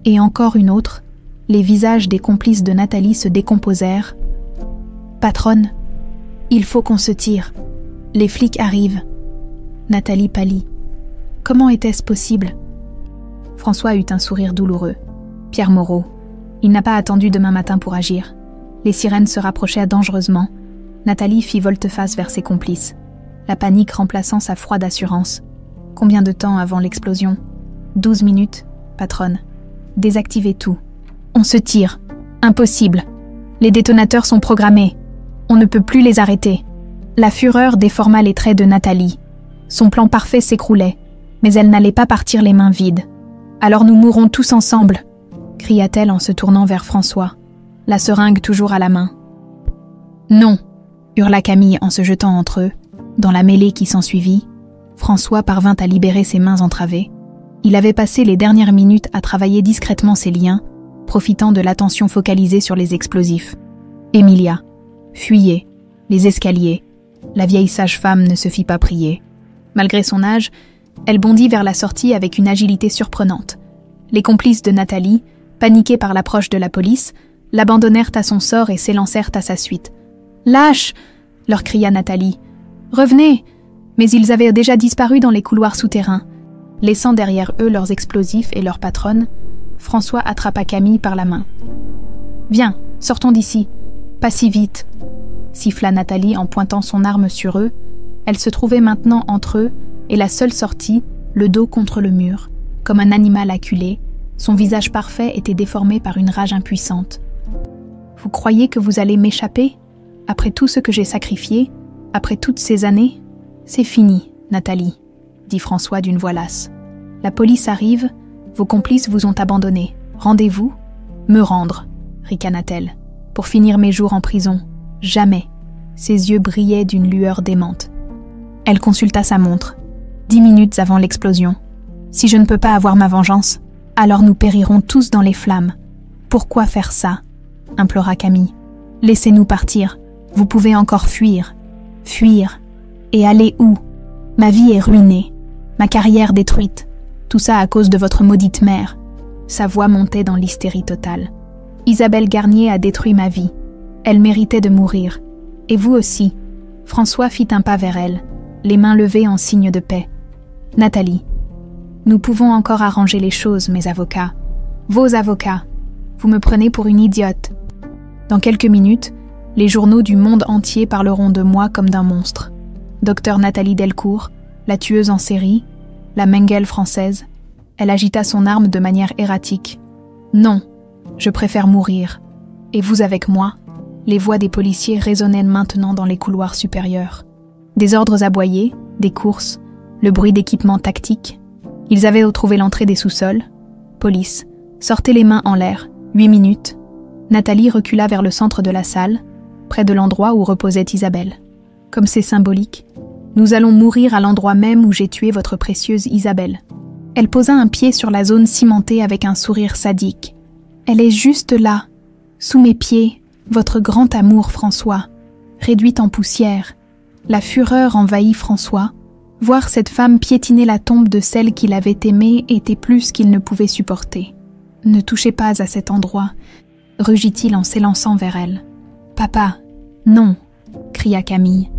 et encore une autre. Les visages des complices de Nathalie se décomposèrent. « Patronne, il faut qu'on se tire. Les flics arrivent. » Nathalie pâlit. Comment était-ce possible? François eut un sourire douloureux. Pierre Moreau. Il n'a pas attendu demain matin pour agir. Les sirènes se rapprochaient dangereusement. Nathalie fit volte-face vers ses complices, la panique remplaçant sa froide assurance. Combien de temps avant l'explosion? 12 minutes, patronne. Désactivez tout. On se tire. Impossible. Les détonateurs sont programmés. On ne peut plus les arrêter. La fureur déforma les traits de Nathalie. Son plan parfait s'écroulait, mais elle n'allait pas partir les mains vides. « Alors nous mourrons tous ensemble !» cria-t-elle en se tournant vers François, la seringue toujours à la main. « Non !» hurla Camille en se jetant entre eux. Dans la mêlée qui s'ensuivit, François parvint à libérer ses mains entravées. Il avait passé les dernières minutes à travailler discrètement ses liens, profitant de l'attention focalisée sur les explosifs. Emilia fuyait, les escaliers. La vieille sage-femme ne se fit pas prier. Malgré son âge, elle bondit vers la sortie avec une agilité surprenante. Les complices de Nathalie, paniqués par l'approche de la police, l'abandonnèrent à son sort et s'élancèrent à sa suite. « Lâche !» leur cria Nathalie. « Revenez !» Mais ils avaient déjà disparu dans les couloirs souterrains. Laissant derrière eux leurs explosifs et leur patronne, François attrapa Camille par la main. « Viens, sortons d'ici. Pas si vite !» siffla Nathalie en pointant son arme sur eux. Elle se trouvait maintenant entre eux, et la seule sortie, le dos contre le mur. Comme un animal acculé, son visage parfait était déformé par une rage impuissante. « Vous croyez que vous allez m'échapper? Après tout ce que j'ai sacrifié, après toutes ces années? C'est fini, Nathalie, » dit François d'une voix lasse. « La police arrive, vos complices vous ont abandonné. Rendez-vous ?»« Me rendre, » ricana-t-elle, « pour finir mes jours en prison. Jamais. » Ses yeux brillaient d'une lueur démente. Elle consulta sa montre. 10 minutes avant l'explosion. « Si je ne peux pas avoir ma vengeance, alors nous périrons tous dans les flammes. Pourquoi faire ça ?» implora Camille. « Laissez-nous partir. Vous pouvez encore fuir. Fuir. Et aller où? Ma vie est ruinée. Ma carrière détruite. Tout ça à cause de votre maudite mère. » Sa voix montait dans l'hystérie totale. « Isabelle Garnier a détruit ma vie. Elle méritait de mourir. Et vous aussi. » François fit un pas vers elle, les mains levées en signe de paix. « Nathalie, nous pouvons encore arranger les choses, mes avocats. Vos avocats. Vous me prenez pour une idiote. Dans quelques minutes, les journaux du monde entier parleront de moi comme d'un monstre. Docteur Nathalie Delcourt, la tueuse en série, la Mengele française. » Elle agita son arme de manière erratique. « Non, je préfère mourir. Et vous avec moi ?» Les voix des policiers résonnaient maintenant dans les couloirs supérieurs. Des ordres aboyés, des courses, le bruit d'équipements tactiques. Ils avaient retrouvé l'entrée des sous-sols. Police, sortez les mains en l'air. 8 minutes. Nathalie recula vers le centre de la salle, près de l'endroit où reposait Isabelle. Comme c'est symbolique. Nous allons mourir à l'endroit même où j'ai tué votre précieuse Isabelle. Elle posa un pied sur la zone cimentée avec un sourire sadique. Elle est juste là, sous mes pieds, votre grand amour, François, réduite en poussière. La fureur envahit François. Voir cette femme piétiner la tombe de celle qu'il avait aimée était plus qu'il ne pouvait supporter. « Ne touchez pas à cet endroit », rugit-il en s'élançant vers elle. « Papa, non !» cria Camille.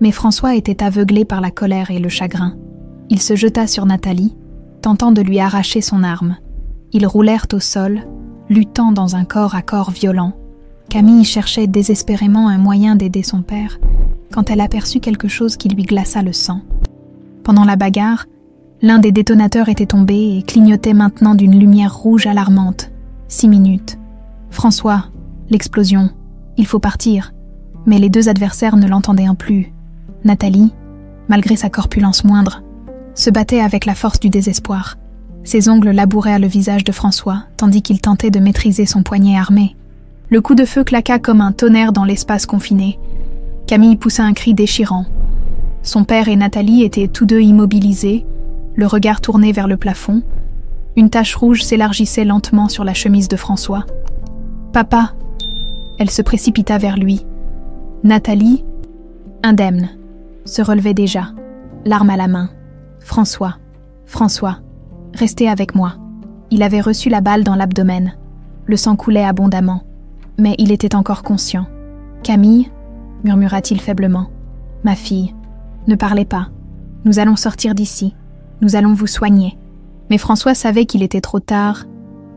Mais François était aveuglé par la colère et le chagrin. Il se jeta sur Nathalie, tentant de lui arracher son arme. Ils roulèrent au sol, luttant dans un corps à corps violent. Camille cherchait désespérément un moyen d'aider son père, quand elle aperçut quelque chose qui lui glaça le sang. Pendant la bagarre, l'un des détonateurs était tombé et clignotait maintenant d'une lumière rouge alarmante. 6 minutes. « François, l'explosion, il faut partir. » Mais les deux adversaires ne l'entendaient plus. Nathalie, malgré sa corpulence moindre, se battait avec la force du désespoir. Ses ongles labourèrent le visage de François, tandis qu'il tentait de maîtriser son poignet armé. Le coup de feu claqua comme un tonnerre dans l'espace confiné. Camille poussa un cri déchirant. Son père et Nathalie étaient tous deux immobilisés, le regard tourné vers le plafond. Une tache rouge s'élargissait lentement sur la chemise de François. « Papa !» Elle se précipita vers lui. Nathalie, indemne, se relevait déjà, l'arme à la main. « François, François, restez avec moi. » Il avait reçu la balle dans l'abdomen. Le sang coulait abondamment, mais il était encore conscient. « Camille ?» murmura-t-il faiblement. « Ma fille, ne parlez pas. Nous allons sortir d'ici. Nous allons vous soigner. » Mais François savait qu'il était trop tard.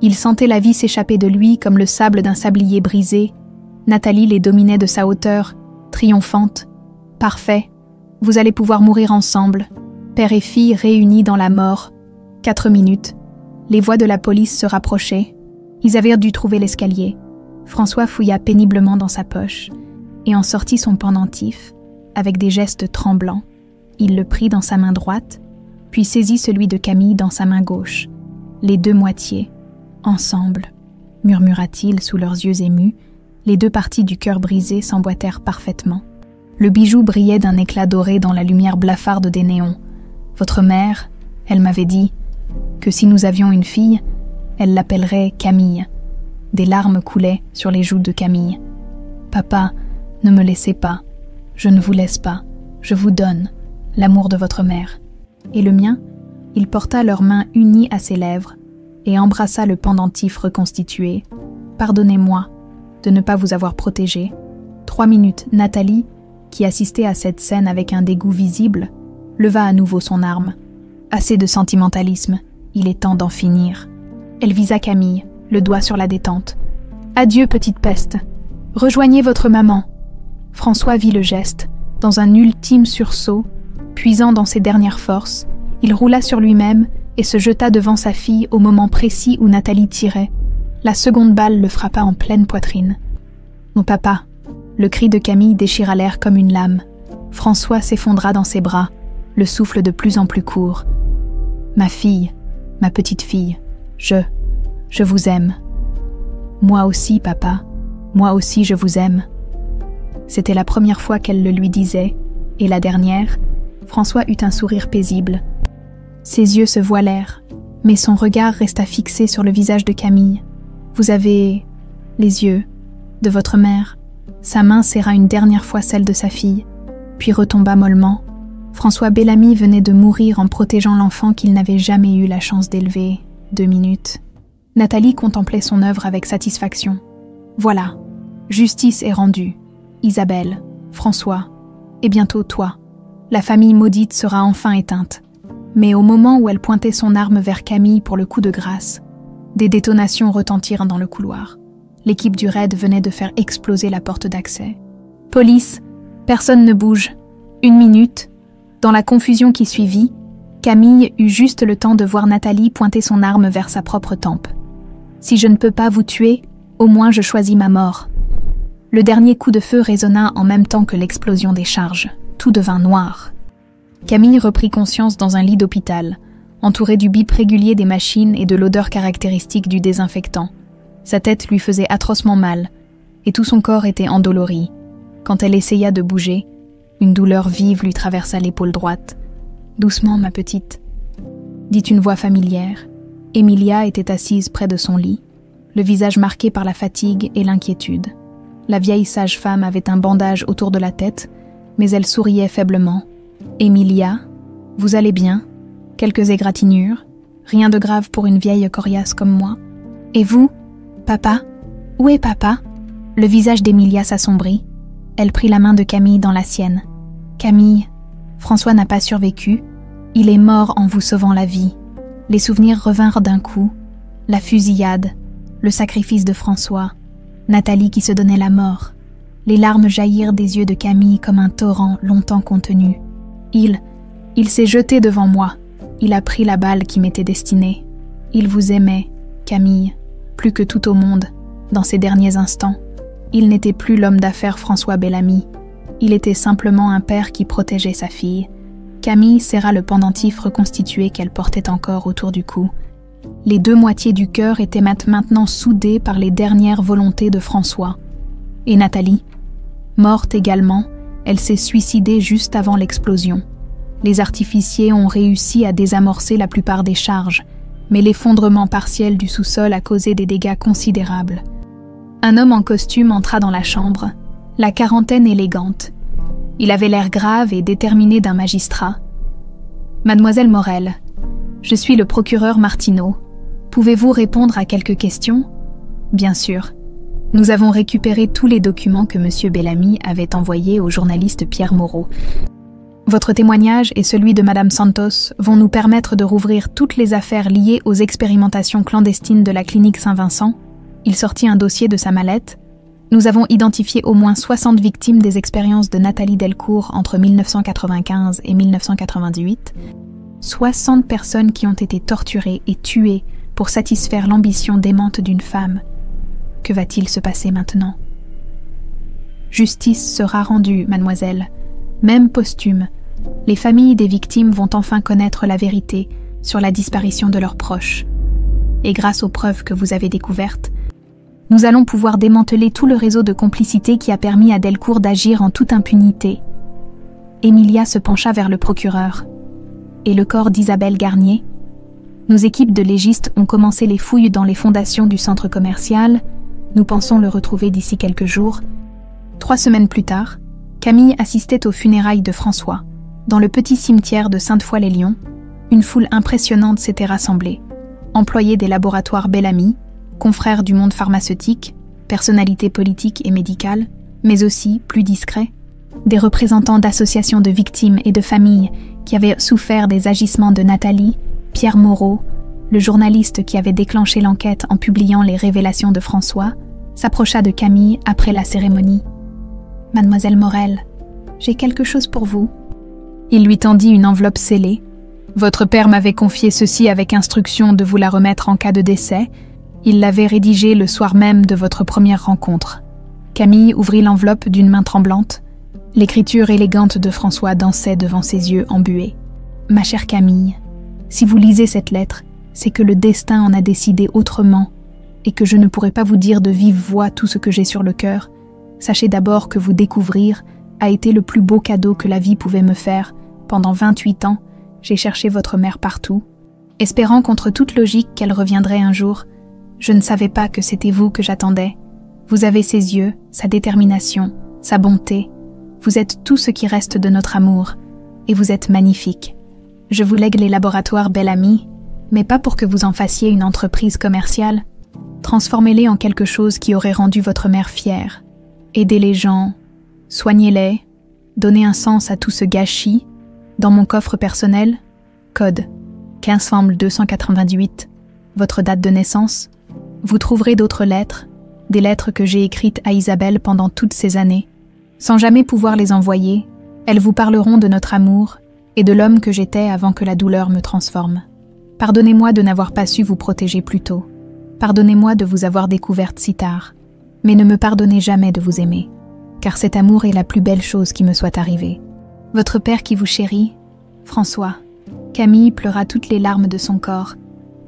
Il sentait la vie s'échapper de lui comme le sable d'un sablier brisé. Nathalie les dominait de sa hauteur, triomphante. « Parfait. Vous allez pouvoir mourir ensemble. Père et fille réunis dans la mort. » 4 minutes. Les voix de la police se rapprochaient. Ils avaient dû trouver l'escalier. François fouilla péniblement dans sa poche et en sortit son pendentif. Avec des gestes tremblants, il le prit dans sa main droite, puis saisit celui de Camille dans sa main gauche. Les deux moitiés, ensemble, murmura-t-il sous leurs yeux émus. Les deux parties du cœur brisé s'emboîtèrent parfaitement. Le bijou brillait d'un éclat doré dans la lumière blafarde des néons. « Votre mère, elle m'avait dit que si nous avions une fille, elle l'appellerait Camille. » Des larmes coulaient sur les joues de Camille. « Papa, ne me laissez pas. Je ne vous laisse pas. Je vous donne l'amour de votre mère. » Et le mien, il porta leurs mains unies à ses lèvres et embrassa le pendentif reconstitué. « Pardonnez-moi de ne pas vous avoir protégé. » 3 minutes, Nathalie, qui assistait à cette scène avec un dégoût visible, leva à nouveau son arme. Assez de sentimentalisme, il est temps d'en finir. Elle visa Camille, le doigt sur la détente. « Adieu, petite peste. Rejoignez votre maman. » François vit le geste. Dans un ultime sursaut, puisant dans ses dernières forces, il roula sur lui-même et se jeta devant sa fille au moment précis où Nathalie tirait. La seconde balle le frappa en pleine poitrine. « Mon papa !» Le cri de Camille déchira l'air comme une lame. François s'effondra dans ses bras, le souffle de plus en plus court. « Ma fille, ma petite fille, je vous aime. »« Moi aussi, papa, moi aussi je vous aime. » C'était la première fois qu'elle le lui disait, et la dernière. François eut un sourire paisible. Ses yeux se voilèrent, mais son regard resta fixé sur le visage de Camille. « Vous avez les yeux de votre mère. » Sa main serra une dernière fois celle de sa fille, puis retomba mollement. François Bellamy venait de mourir en protégeant l'enfant qu'il n'avait jamais eu la chance d'élever. 2 minutes. Nathalie contemplait son œuvre avec satisfaction. Voilà, justice est rendue. Isabelle, François, et bientôt toi. La famille maudite sera enfin éteinte. Mais au moment où elle pointait son arme vers Camille pour le coup de grâce, des détonations retentirent dans le couloir. L'équipe du raid venait de faire exploser la porte d'accès. « Police, personne ne bouge. 1 minute. » Dans la confusion qui suivit, Camille eut juste le temps de voir Nathalie pointer son arme vers sa propre tempe. « Si je ne peux pas vous tuer, au moins je choisis ma mort. » Le dernier coup de feu résonna en même temps que l'explosion des charges. Tout devint noir. Camille reprit conscience dans un lit d'hôpital, entouré du bip régulier des machines et de l'odeur caractéristique du désinfectant. Sa tête lui faisait atrocement mal, et tout son corps était endolori. Quand elle essaya de bouger, une douleur vive lui traversa l'épaule droite. « Doucement, ma petite », dit une voix familière. Emilia était assise près de son lit, le visage marqué par la fatigue et l'inquiétude. La vieille sage-femme avait un bandage autour de la tête, mais elle souriait faiblement. « Emilia, vous allez bien? Quelques égratignures? Rien de grave pour une vieille coriace comme moi? Et vous? Papa? Où est papa ?» Le visage d'Emilia s'assombrit. Elle prit la main de Camille dans la sienne. « Camille, François n'a pas survécu. Il est mort en vous sauvant la vie. » Les souvenirs revinrent d'un coup. La fusillade, le sacrifice de François, Nathalie qui se donnait la mort. Les larmes jaillirent des yeux de Camille comme un torrent longtemps contenu. Il s'est jeté devant moi. Il a pris la balle qui m'était destinée. Il vous aimait, Camille, plus que tout au monde, dans ces derniers instants. Il n'était plus l'homme d'affaires François Bellamy. Il était simplement un père qui protégeait sa fille. Camille serra le pendentif reconstitué qu'elle portait encore autour du cou. Les 2 moitiés du cœur étaient maintenant soudées par les dernières volontés de François. Et Nathalie? Morte également, elle s'est suicidée juste avant l'explosion. Les artificiers ont réussi à désamorcer la plupart des charges, mais l'effondrement partiel du sous-sol a causé des dégâts considérables. Un homme en costume entra dans la chambre, la quarantaine élégante. Il avait l'air grave et déterminé d'un magistrat. « Mademoiselle Morel, je suis le procureur Martineau. Pouvez-vous répondre à quelques questions ?»« Bien sûr. Nous avons récupéré tous les documents que M. Bellamy avait envoyés au journaliste Pierre Moreau. Votre témoignage et celui de Madame Santos vont nous permettre de rouvrir toutes les affaires liées aux expérimentations clandestines de la clinique Saint-Vincent. » Il sortit un dossier de sa mallette. « Nous avons identifié au moins 60 victimes des expériences de Nathalie Delcourt entre 1995 et 1998. 60 personnes qui ont été torturées et tuées pour satisfaire l'ambition démente d'une femme. Que va-t-il se passer maintenant ? Justice sera rendue, mademoiselle, même posthume. Les familles des victimes vont enfin connaître la vérité sur la disparition de leurs proches. Et grâce aux preuves que vous avez découvertes, nous allons pouvoir démanteler tout le réseau de complicité qui a permis à Delcourt d'agir en toute impunité. » Emilia se pencha vers le procureur. « Et le corps d'Isabelle Garnier ? Nos équipes de légistes ont commencé les fouilles dans les fondations du centre commercial. Nous pensons le retrouver d'ici quelques jours. » 3 semaines plus tard, Camille assistait aux funérailles de François. Dans le petit cimetière de Sainte-Foy-les-Lyons, une foule impressionnante s'était rassemblée. Employés des laboratoires Bellamy, confrères du monde pharmaceutique, personnalités politiques et médicales, mais aussi, plus discrets, des représentants d'associations de victimes et de familles qui avaient souffert des agissements de Nathalie, Pierre Moreau, le journaliste qui avait déclenché l'enquête en publiant les révélations de François, s'approcha de Camille après la cérémonie. « Mademoiselle Morel, j'ai quelque chose pour vous. » Il lui tendit une enveloppe scellée. « Votre père m'avait confié ceci avec instruction de vous la remettre en cas de décès. Il l'avait rédigée le soir même de votre première rencontre. » Camille ouvrit l'enveloppe d'une main tremblante. L'écriture élégante de François dansait devant ses yeux embués. « Ma chère Camille, si vous lisez cette lettre, c'est que le destin en a décidé autrement et que je ne pourrai pas vous dire de vive voix tout ce que j'ai sur le cœur. Sachez d'abord que vous découvrir a été le plus beau cadeau que la vie pouvait me faire. Pendant 28 ans, j'ai cherché votre mère partout, espérant contre toute logique qu'elle reviendrait un jour. Je ne savais pas que c'était vous que j'attendais. Vous avez ses yeux, sa détermination, sa bonté. Vous êtes tout ce qui reste de notre amour, et vous êtes magnifique. Je vous lègue les laboratoires Bellamy, mais pas pour que vous en fassiez une entreprise commerciale. Transformez-les en quelque chose qui aurait rendu votre mère fière. Aidez les gens, soignez-les, donnez un sens à tout ce gâchis. Dans mon coffre personnel, code 15 Femble 298, votre date de naissance. Vous trouverez d'autres lettres, des lettres que j'ai écrites à Isabelle pendant toutes ces années. Sans jamais pouvoir les envoyer, elles vous parleront de notre amour et de l'homme que j'étais avant que la douleur me transforme. Pardonnez-moi de n'avoir pas su vous protéger plus tôt. Pardonnez-moi de vous avoir découverte si tard. Mais ne me pardonnez jamais de vous aimer, car cet amour est la plus belle chose qui me soit arrivée. Votre père qui vous chérit, François. » Camille pleura toutes les larmes de son corps,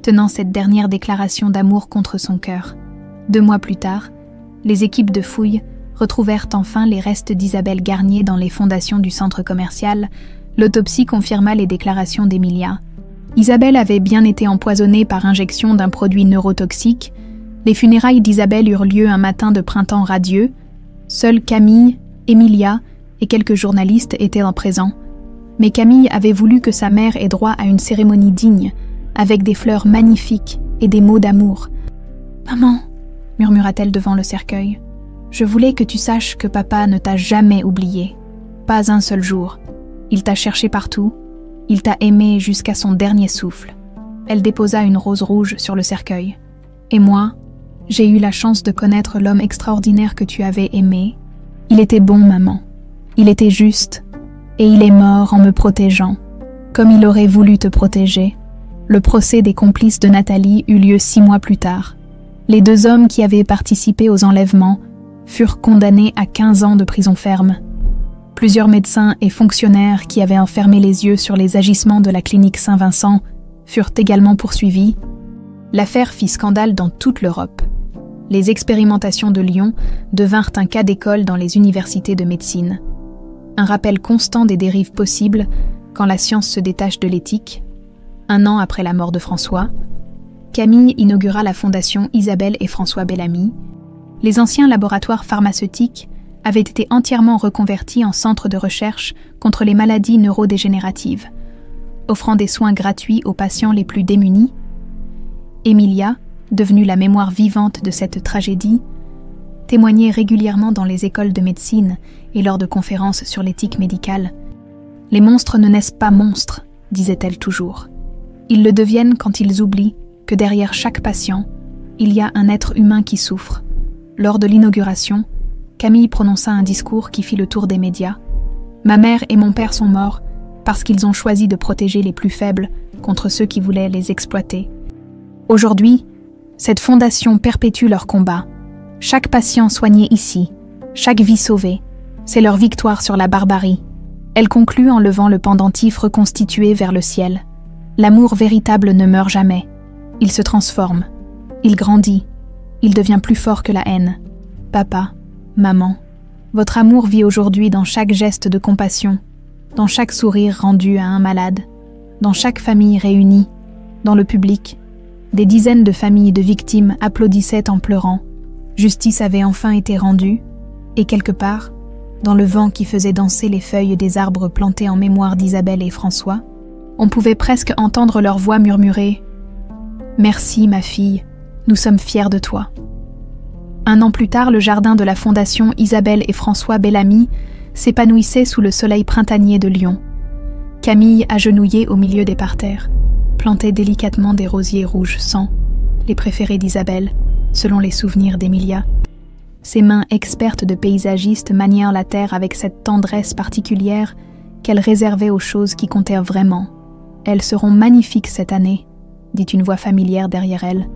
tenant cette dernière déclaration d'amour contre son cœur. 2 mois plus tard, les équipes de fouilles retrouvèrent enfin les restes d'Isabelle Garnier dans les fondations du centre commercial. L'autopsie confirma les déclarations d'Emilia. Isabelle avait bien été empoisonnée par injection d'un produit neurotoxique. Les funérailles d'Isabelle eurent lieu un matin de printemps radieux. Seuls Camille, Emilia et quelques journalistes étaient en présent. Mais Camille avait voulu que sa mère ait droit à une cérémonie digne, avec des fleurs magnifiques et des mots d'amour. « Maman, » murmura-t-elle devant le cercueil, « je voulais que tu saches que papa ne t'a jamais oublié. Pas un seul jour. Il t'a cherché partout. Il t'a aimé jusqu'à son dernier souffle. » Elle déposa une rose rouge sur le cercueil. « Et moi, j'ai eu la chance de connaître l'homme extraordinaire que tu avais aimé. Il était bon, maman. Il était juste. Et il est mort en me protégeant, comme il aurait voulu te protéger. » Le procès des complices de Nathalie eut lieu 6 mois plus tard. Les 2 hommes qui avaient participé aux enlèvements furent condamnés à 15 ans de prison ferme. Plusieurs médecins et fonctionnaires qui avaient enfermé les yeux sur les agissements de la clinique Saint-Vincent furent également poursuivis. L'affaire fit scandale dans toute l'Europe. Les expérimentations de Lyon devinrent un cas d'école dans les universités de médecine. Un rappel constant des dérives possibles quand la science se détache de l'éthique. 1 an après la mort de François, Camille inaugura la fondation Isabelle et François Bellamy. Les anciens laboratoires pharmaceutiques avaient été entièrement reconvertis en centres de recherche contre les maladies neurodégénératives, offrant des soins gratuits aux patients les plus démunis. Emilia, devenue la mémoire vivante de cette tragédie, témoignait régulièrement dans les écoles de médecine et lors de conférences sur l'éthique médicale. « Les monstres ne naissent pas monstres », disait-elle toujours. « Ils le deviennent quand ils oublient que derrière chaque patient, il y a un être humain qui souffre. » Lors de l'inauguration, Camille prononça un discours qui fit le tour des médias. « Ma mère et mon père sont morts parce qu'ils ont choisi de protéger les plus faibles contre ceux qui voulaient les exploiter. Aujourd'hui, cette fondation perpétue leur combat. Chaque patient soigné ici, chaque vie sauvée, c'est leur victoire sur la barbarie. » Elle conclut en levant le pendentif reconstitué vers le ciel. « L'amour véritable ne meurt jamais. Il se transforme. Il grandit. Il devient plus fort que la haine. Papa, maman, votre amour vit aujourd'hui dans chaque geste de compassion, dans chaque sourire rendu à un malade, dans chaque famille réunie, dans le public. Des dizaines de familles de victimes applaudissaient en pleurant. Justice avait enfin été rendue, et quelque part, dans le vent qui faisait danser les feuilles des arbres plantés en mémoire d'Isabelle et François, on pouvait presque entendre leur voix murmurer « Merci, ma fille, nous sommes fiers de toi. » Un an plus tard, le jardin de la fondation Isabelle et François Bellamy s'épanouissait sous le soleil printanier de Lyon. Camille, agenouillée au milieu des parterres, plantait délicatement des rosiers rouges sang, les préférés d'Isabelle, selon les souvenirs d'Emilia. Ses mains expertes de paysagiste manièrent la terre avec cette tendresse particulière qu'elle réservait aux choses qui comptèrent vraiment. « Elles seront magnifiques cette année », dit une voix familière derrière elle.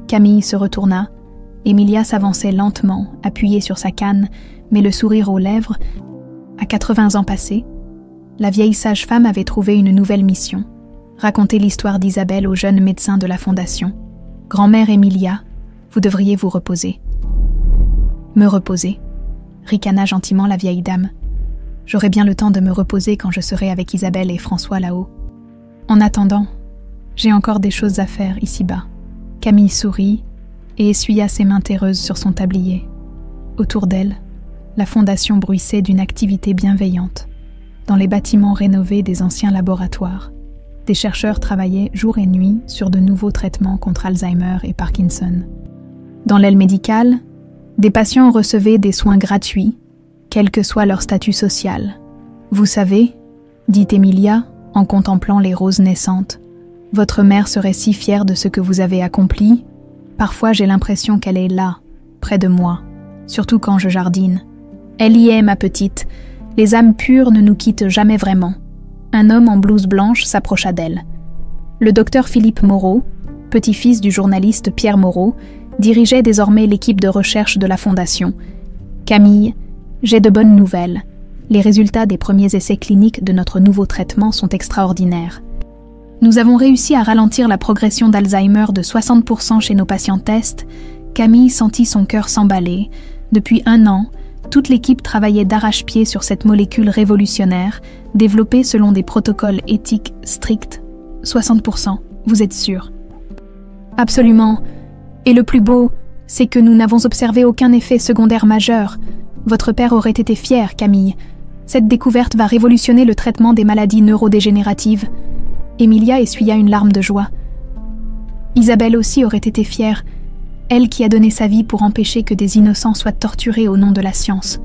Camille se retourna. Emilia s'avançait lentement, appuyée sur sa canne, mais le sourire aux lèvres. À 80 ans passés, la vieille sage-femme avait trouvé une nouvelle mission. Raconter l'histoire d'Isabelle aux jeunes médecins de la fondation. « Grand-mère Emilia, vous devriez vous reposer. » « Me reposer » ricana gentiment la vieille dame. « J'aurai bien le temps de me reposer quand je serai avec Isabelle et François là-haut. En attendant, j'ai encore des choses à faire ici-bas. » Camille sourit et essuya ses mains terreuses sur son tablier. Autour d'elle, la fondation bruissait d'une activité bienveillante. Dans les bâtiments rénovés des anciens laboratoires, des chercheurs travaillaient jour et nuit sur de nouveaux traitements contre Alzheimer et Parkinson. Dans l'aile médicale, des patients recevaient des soins gratuits, quel que soit leur statut social. « Vous savez, » dit Emilia en contemplant les roses naissantes, « votre mère serait si fière de ce que vous avez accompli. Parfois j'ai l'impression qu'elle est là, près de moi, surtout quand je jardine. Elle y est, ma petite. Les âmes pures ne nous quittent jamais vraiment. » Un homme en blouse blanche s'approcha d'elle. Le docteur Philippe Moreau, petit-fils du journaliste Pierre Moreau, dirigeait désormais l'équipe de recherche de la Fondation. « Camille, j'ai de bonnes nouvelles. Les résultats des premiers essais cliniques de notre nouveau traitement sont extraordinaires. Nous avons réussi à ralentir la progression d'Alzheimer de 60% chez nos patients tests. » Camille sentit son cœur s'emballer. Depuis 1 an, toute l'équipe travaillait d'arrache-pied sur cette molécule révolutionnaire, développée selon des protocoles éthiques stricts. 60%, vous êtes sûr? Absolument. Et le plus beau, c'est que nous n'avons observé aucun effet secondaire majeur. Votre père aurait été fier, Camille. Cette découverte va révolutionner le traitement des maladies neurodégénératives. Emilia essuya une larme de joie. Isabelle aussi aurait été fière, elle qui a donné sa vie pour empêcher que des innocents soient torturés au nom de la science.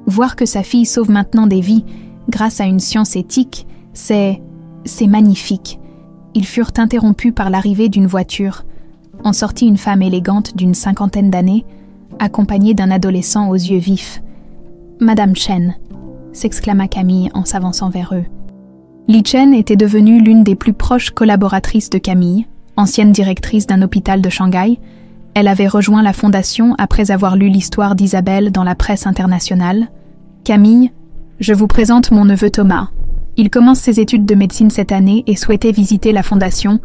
Voir que sa fille sauve maintenant des vies grâce à une science éthique, c'est magnifique. Ils furent interrompus par l'arrivée d'une voiture. En sortit une femme élégante d'une 50aine d'années, accompagnée d'un adolescent aux yeux vifs. « Madame Chen », s'exclama Camille en s'avançant vers eux. Li Chen était devenue l'une des plus proches collaboratrices de Camille, ancienne directrice d'un hôpital de Shanghai. Elle avait rejoint la fondation après avoir lu l'histoire d'Isabelle dans la presse internationale. « Camille, je vous présente mon neveu Thomas. Il commence ses études de médecine cette année et souhaitait visiter la fondation. »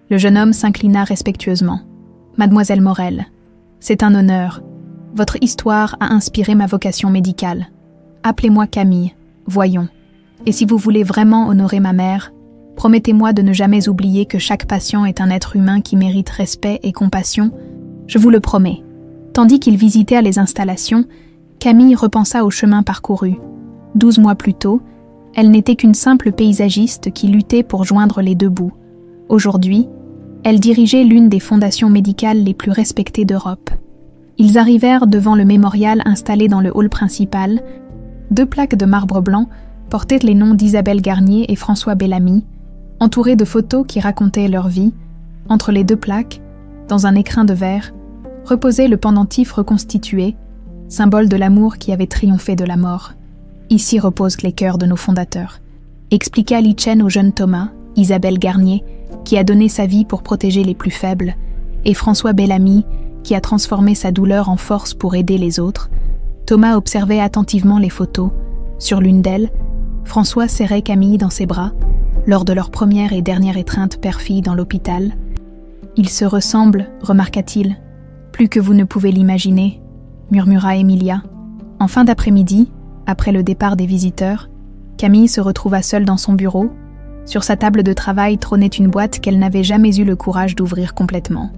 Le jeune homme s'inclina respectueusement. « Mademoiselle Morel, c'est un honneur. Votre histoire a inspiré ma vocation médicale. Appelez-moi Camille, voyons. Et si vous voulez vraiment honorer ma mère, Promettez-moi de ne jamais oublier que chaque patient est un être humain qui mérite respect et compassion. Je vous le promets. » Tandis qu'ils visitaient les installations, Camille repensa au chemin parcouru. 12 mois plus tôt, elle n'était qu'une simple paysagiste qui luttait pour joindre les deux bouts. Aujourd'hui, elle dirigeait l'une des fondations médicales les plus respectées d'Europe. Ils arrivèrent devant le mémorial installé dans le hall principal. 2 plaques de marbre blanc portaient les noms d'Isabelle Garnier et François Bellamy, entourées de photos qui racontaient leur vie. Entre les 2 plaques, dans un écrin de verre, reposait le pendentif reconstitué, symbole de l'amour qui avait triomphé de la mort. « Ici reposent les cœurs de nos fondateurs », expliqua Li-Chen au jeune Thomas, Isabelle Garnier, qui a donné sa vie pour protéger les plus faibles, et François Bellamy, qui a transformé sa douleur en force pour aider les autres. Thomas observait attentivement les photos. Sur l'une d'elles, François serrait Camille dans ses bras, lors de leur première et dernière étreinte père-fille dans l'hôpital. « Ils se ressemblent, remarqua-t-il. Plus que vous ne pouvez l'imaginer, » murmura Emilia. En fin d'après-midi, après le départ des visiteurs, Camille se retrouva seule dans son bureau. Sur sa table de travail trônait une boîte qu'elle n'avait jamais eu le courage d'ouvrir complètement.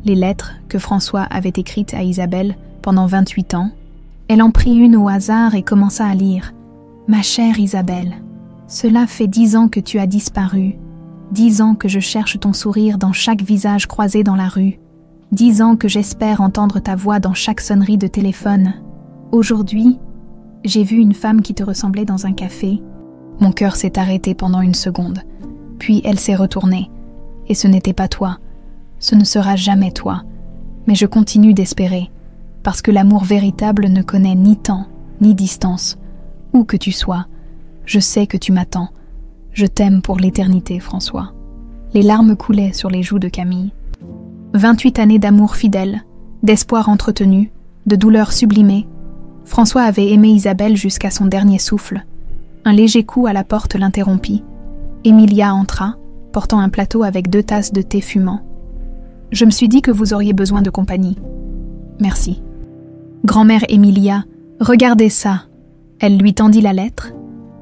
Les lettres que François avait écrites à Isabelle pendant 28 ans. Elle en prit une au hasard et commença à lire. « Ma chère Isabelle, cela fait 10 ans que tu as disparu. 10 ans que je cherche ton sourire dans chaque visage croisé dans la rue. 10 ans que j'espère entendre ta voix dans chaque sonnerie de téléphone. Aujourd'hui, j'ai vu une femme qui te ressemblait dans un café. » Mon cœur s'est arrêté pendant une seconde. Puis elle s'est retournée. Et ce n'était pas toi. Ce ne sera jamais toi. Mais je continue d'espérer, parce que l'amour véritable ne connaît ni temps, ni distance. Où que tu sois, je sais que tu m'attends. Je t'aime pour l'éternité, François. Les larmes coulaient sur les joues de Camille. 28 années d'amour fidèle, d'espoir entretenu, de douleur sublimée. François avait aimé Isabelle jusqu'à son dernier souffle. Un léger coup à la porte l'interrompit. Emilia entra, portant un plateau avec 2 tasses de thé fumant. « Je me suis dit que vous auriez besoin de compagnie. »« Merci. »« Grand-mère Emilia, regardez ça. » Elle lui tendit la lettre.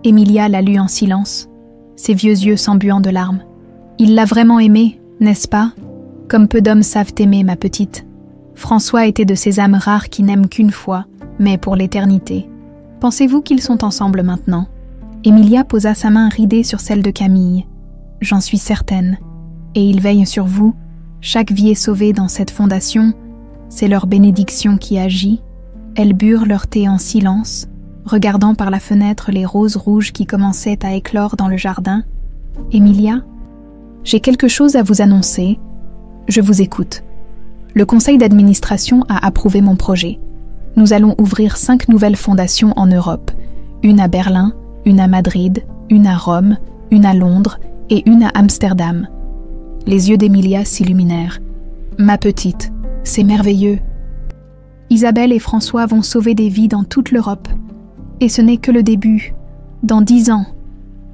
Emilia la lut en silence, ses vieux yeux s'embuant de larmes. « Il l'a vraiment aimée, n'est-ce pas ? Comme peu d'hommes savent aimer, ma petite. François était de ces âmes rares qui n'aiment qu'une fois, mais pour l'éternité. Pensez-vous qu'ils sont ensemble maintenant ?» Emilia posa sa main ridée sur celle de Camille. « J'en suis certaine. Et ils veillent sur vous. Chaque vie est sauvée dans cette fondation. C'est leur bénédiction qui agit. » Elles burent leur thé en silence, regardant par la fenêtre les roses rouges qui commençaient à éclore dans le jardin. « Emilia, j'ai quelque chose à vous annoncer. Je vous écoute. Le conseil d'administration a approuvé mon projet. Nous allons ouvrir 5 nouvelles fondations en Europe. Une à Berlin, une à Madrid, une à Rome, une à Londres et une à Amsterdam. » Les yeux d'Emilia s'illuminèrent. « Ma petite, c'est merveilleux. Isabelle et François vont sauver des vies dans toute l'Europe. Et ce n'est que le début. Dans 10 ans,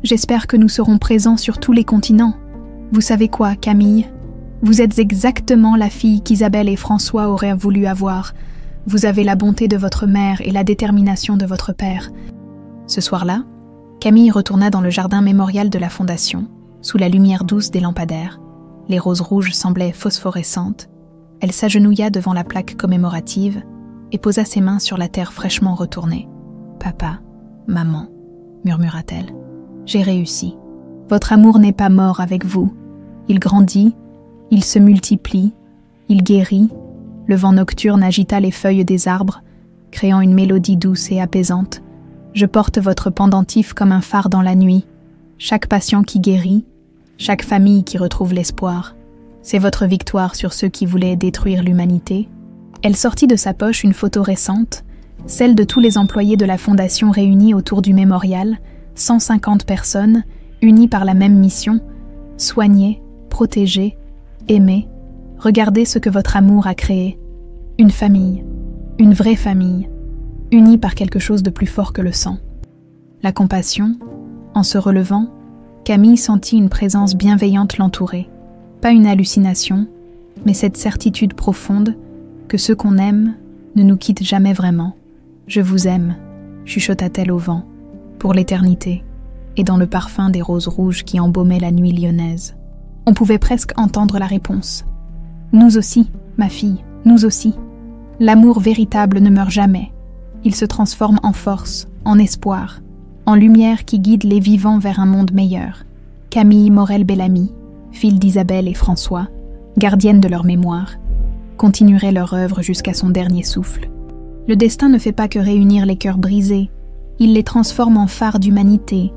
j'espère que nous serons présents sur tous les continents. Vous savez quoi, Camille ? Vous êtes exactement la fille qu'Isabelle et François auraient voulu avoir. Vous avez la bonté de votre mère et la détermination de votre père. » Ce soir-là, Camille retourna dans le jardin mémorial de la Fondation, sous la lumière douce des lampadaires. Les roses rouges semblaient phosphorescentes. Elle s'agenouilla devant la plaque commémorative et posa ses mains sur la terre fraîchement retournée. « Papa, maman, » murmura-t-elle, « j'ai réussi. Votre amour n'est pas mort avec vous. Il grandit, il se multiplie, il guérit. » Le vent nocturne agita les feuilles des arbres, créant une mélodie douce et apaisante. « Je porte votre pendentif comme un phare dans la nuit. Chaque patient qui guérit, chaque famille qui retrouve l'espoir. C'est votre victoire sur ceux qui voulaient détruire l'humanité. » Elle sortit de sa poche une photo récente, celle de tous les employés de la Fondation réunis autour du mémorial, 150 personnes, unies par la même mission, soigner, protéger, aimer. Regardez ce que votre amour a créé. Une famille, une vraie famille, unie par quelque chose de plus fort que le sang. La compassion, en se relevant, Camille sentit une présence bienveillante l'entourer. Pas une hallucination, mais cette certitude profonde que ceux qu'on aime ne nous quittent jamais vraiment. « Je vous aime », chuchota-t-elle au vent, « pour l'éternité. et dans le parfum des roses rouges qui embaumaient la nuit lyonnaise. On pouvait presque entendre la réponse. Nous aussi, ma fille, nous aussi. L'amour véritable ne meurt jamais. Il se transforme en force, en espoir, en lumière qui guide les vivants vers un monde meilleur. Camille Morel-Bellamy, fille d'Isabelle et François, gardienne de leur mémoire, continuerait leur œuvre jusqu'à son dernier souffle. Le destin ne fait pas que réunir les cœurs brisés, il les transforme en phares d'humanité,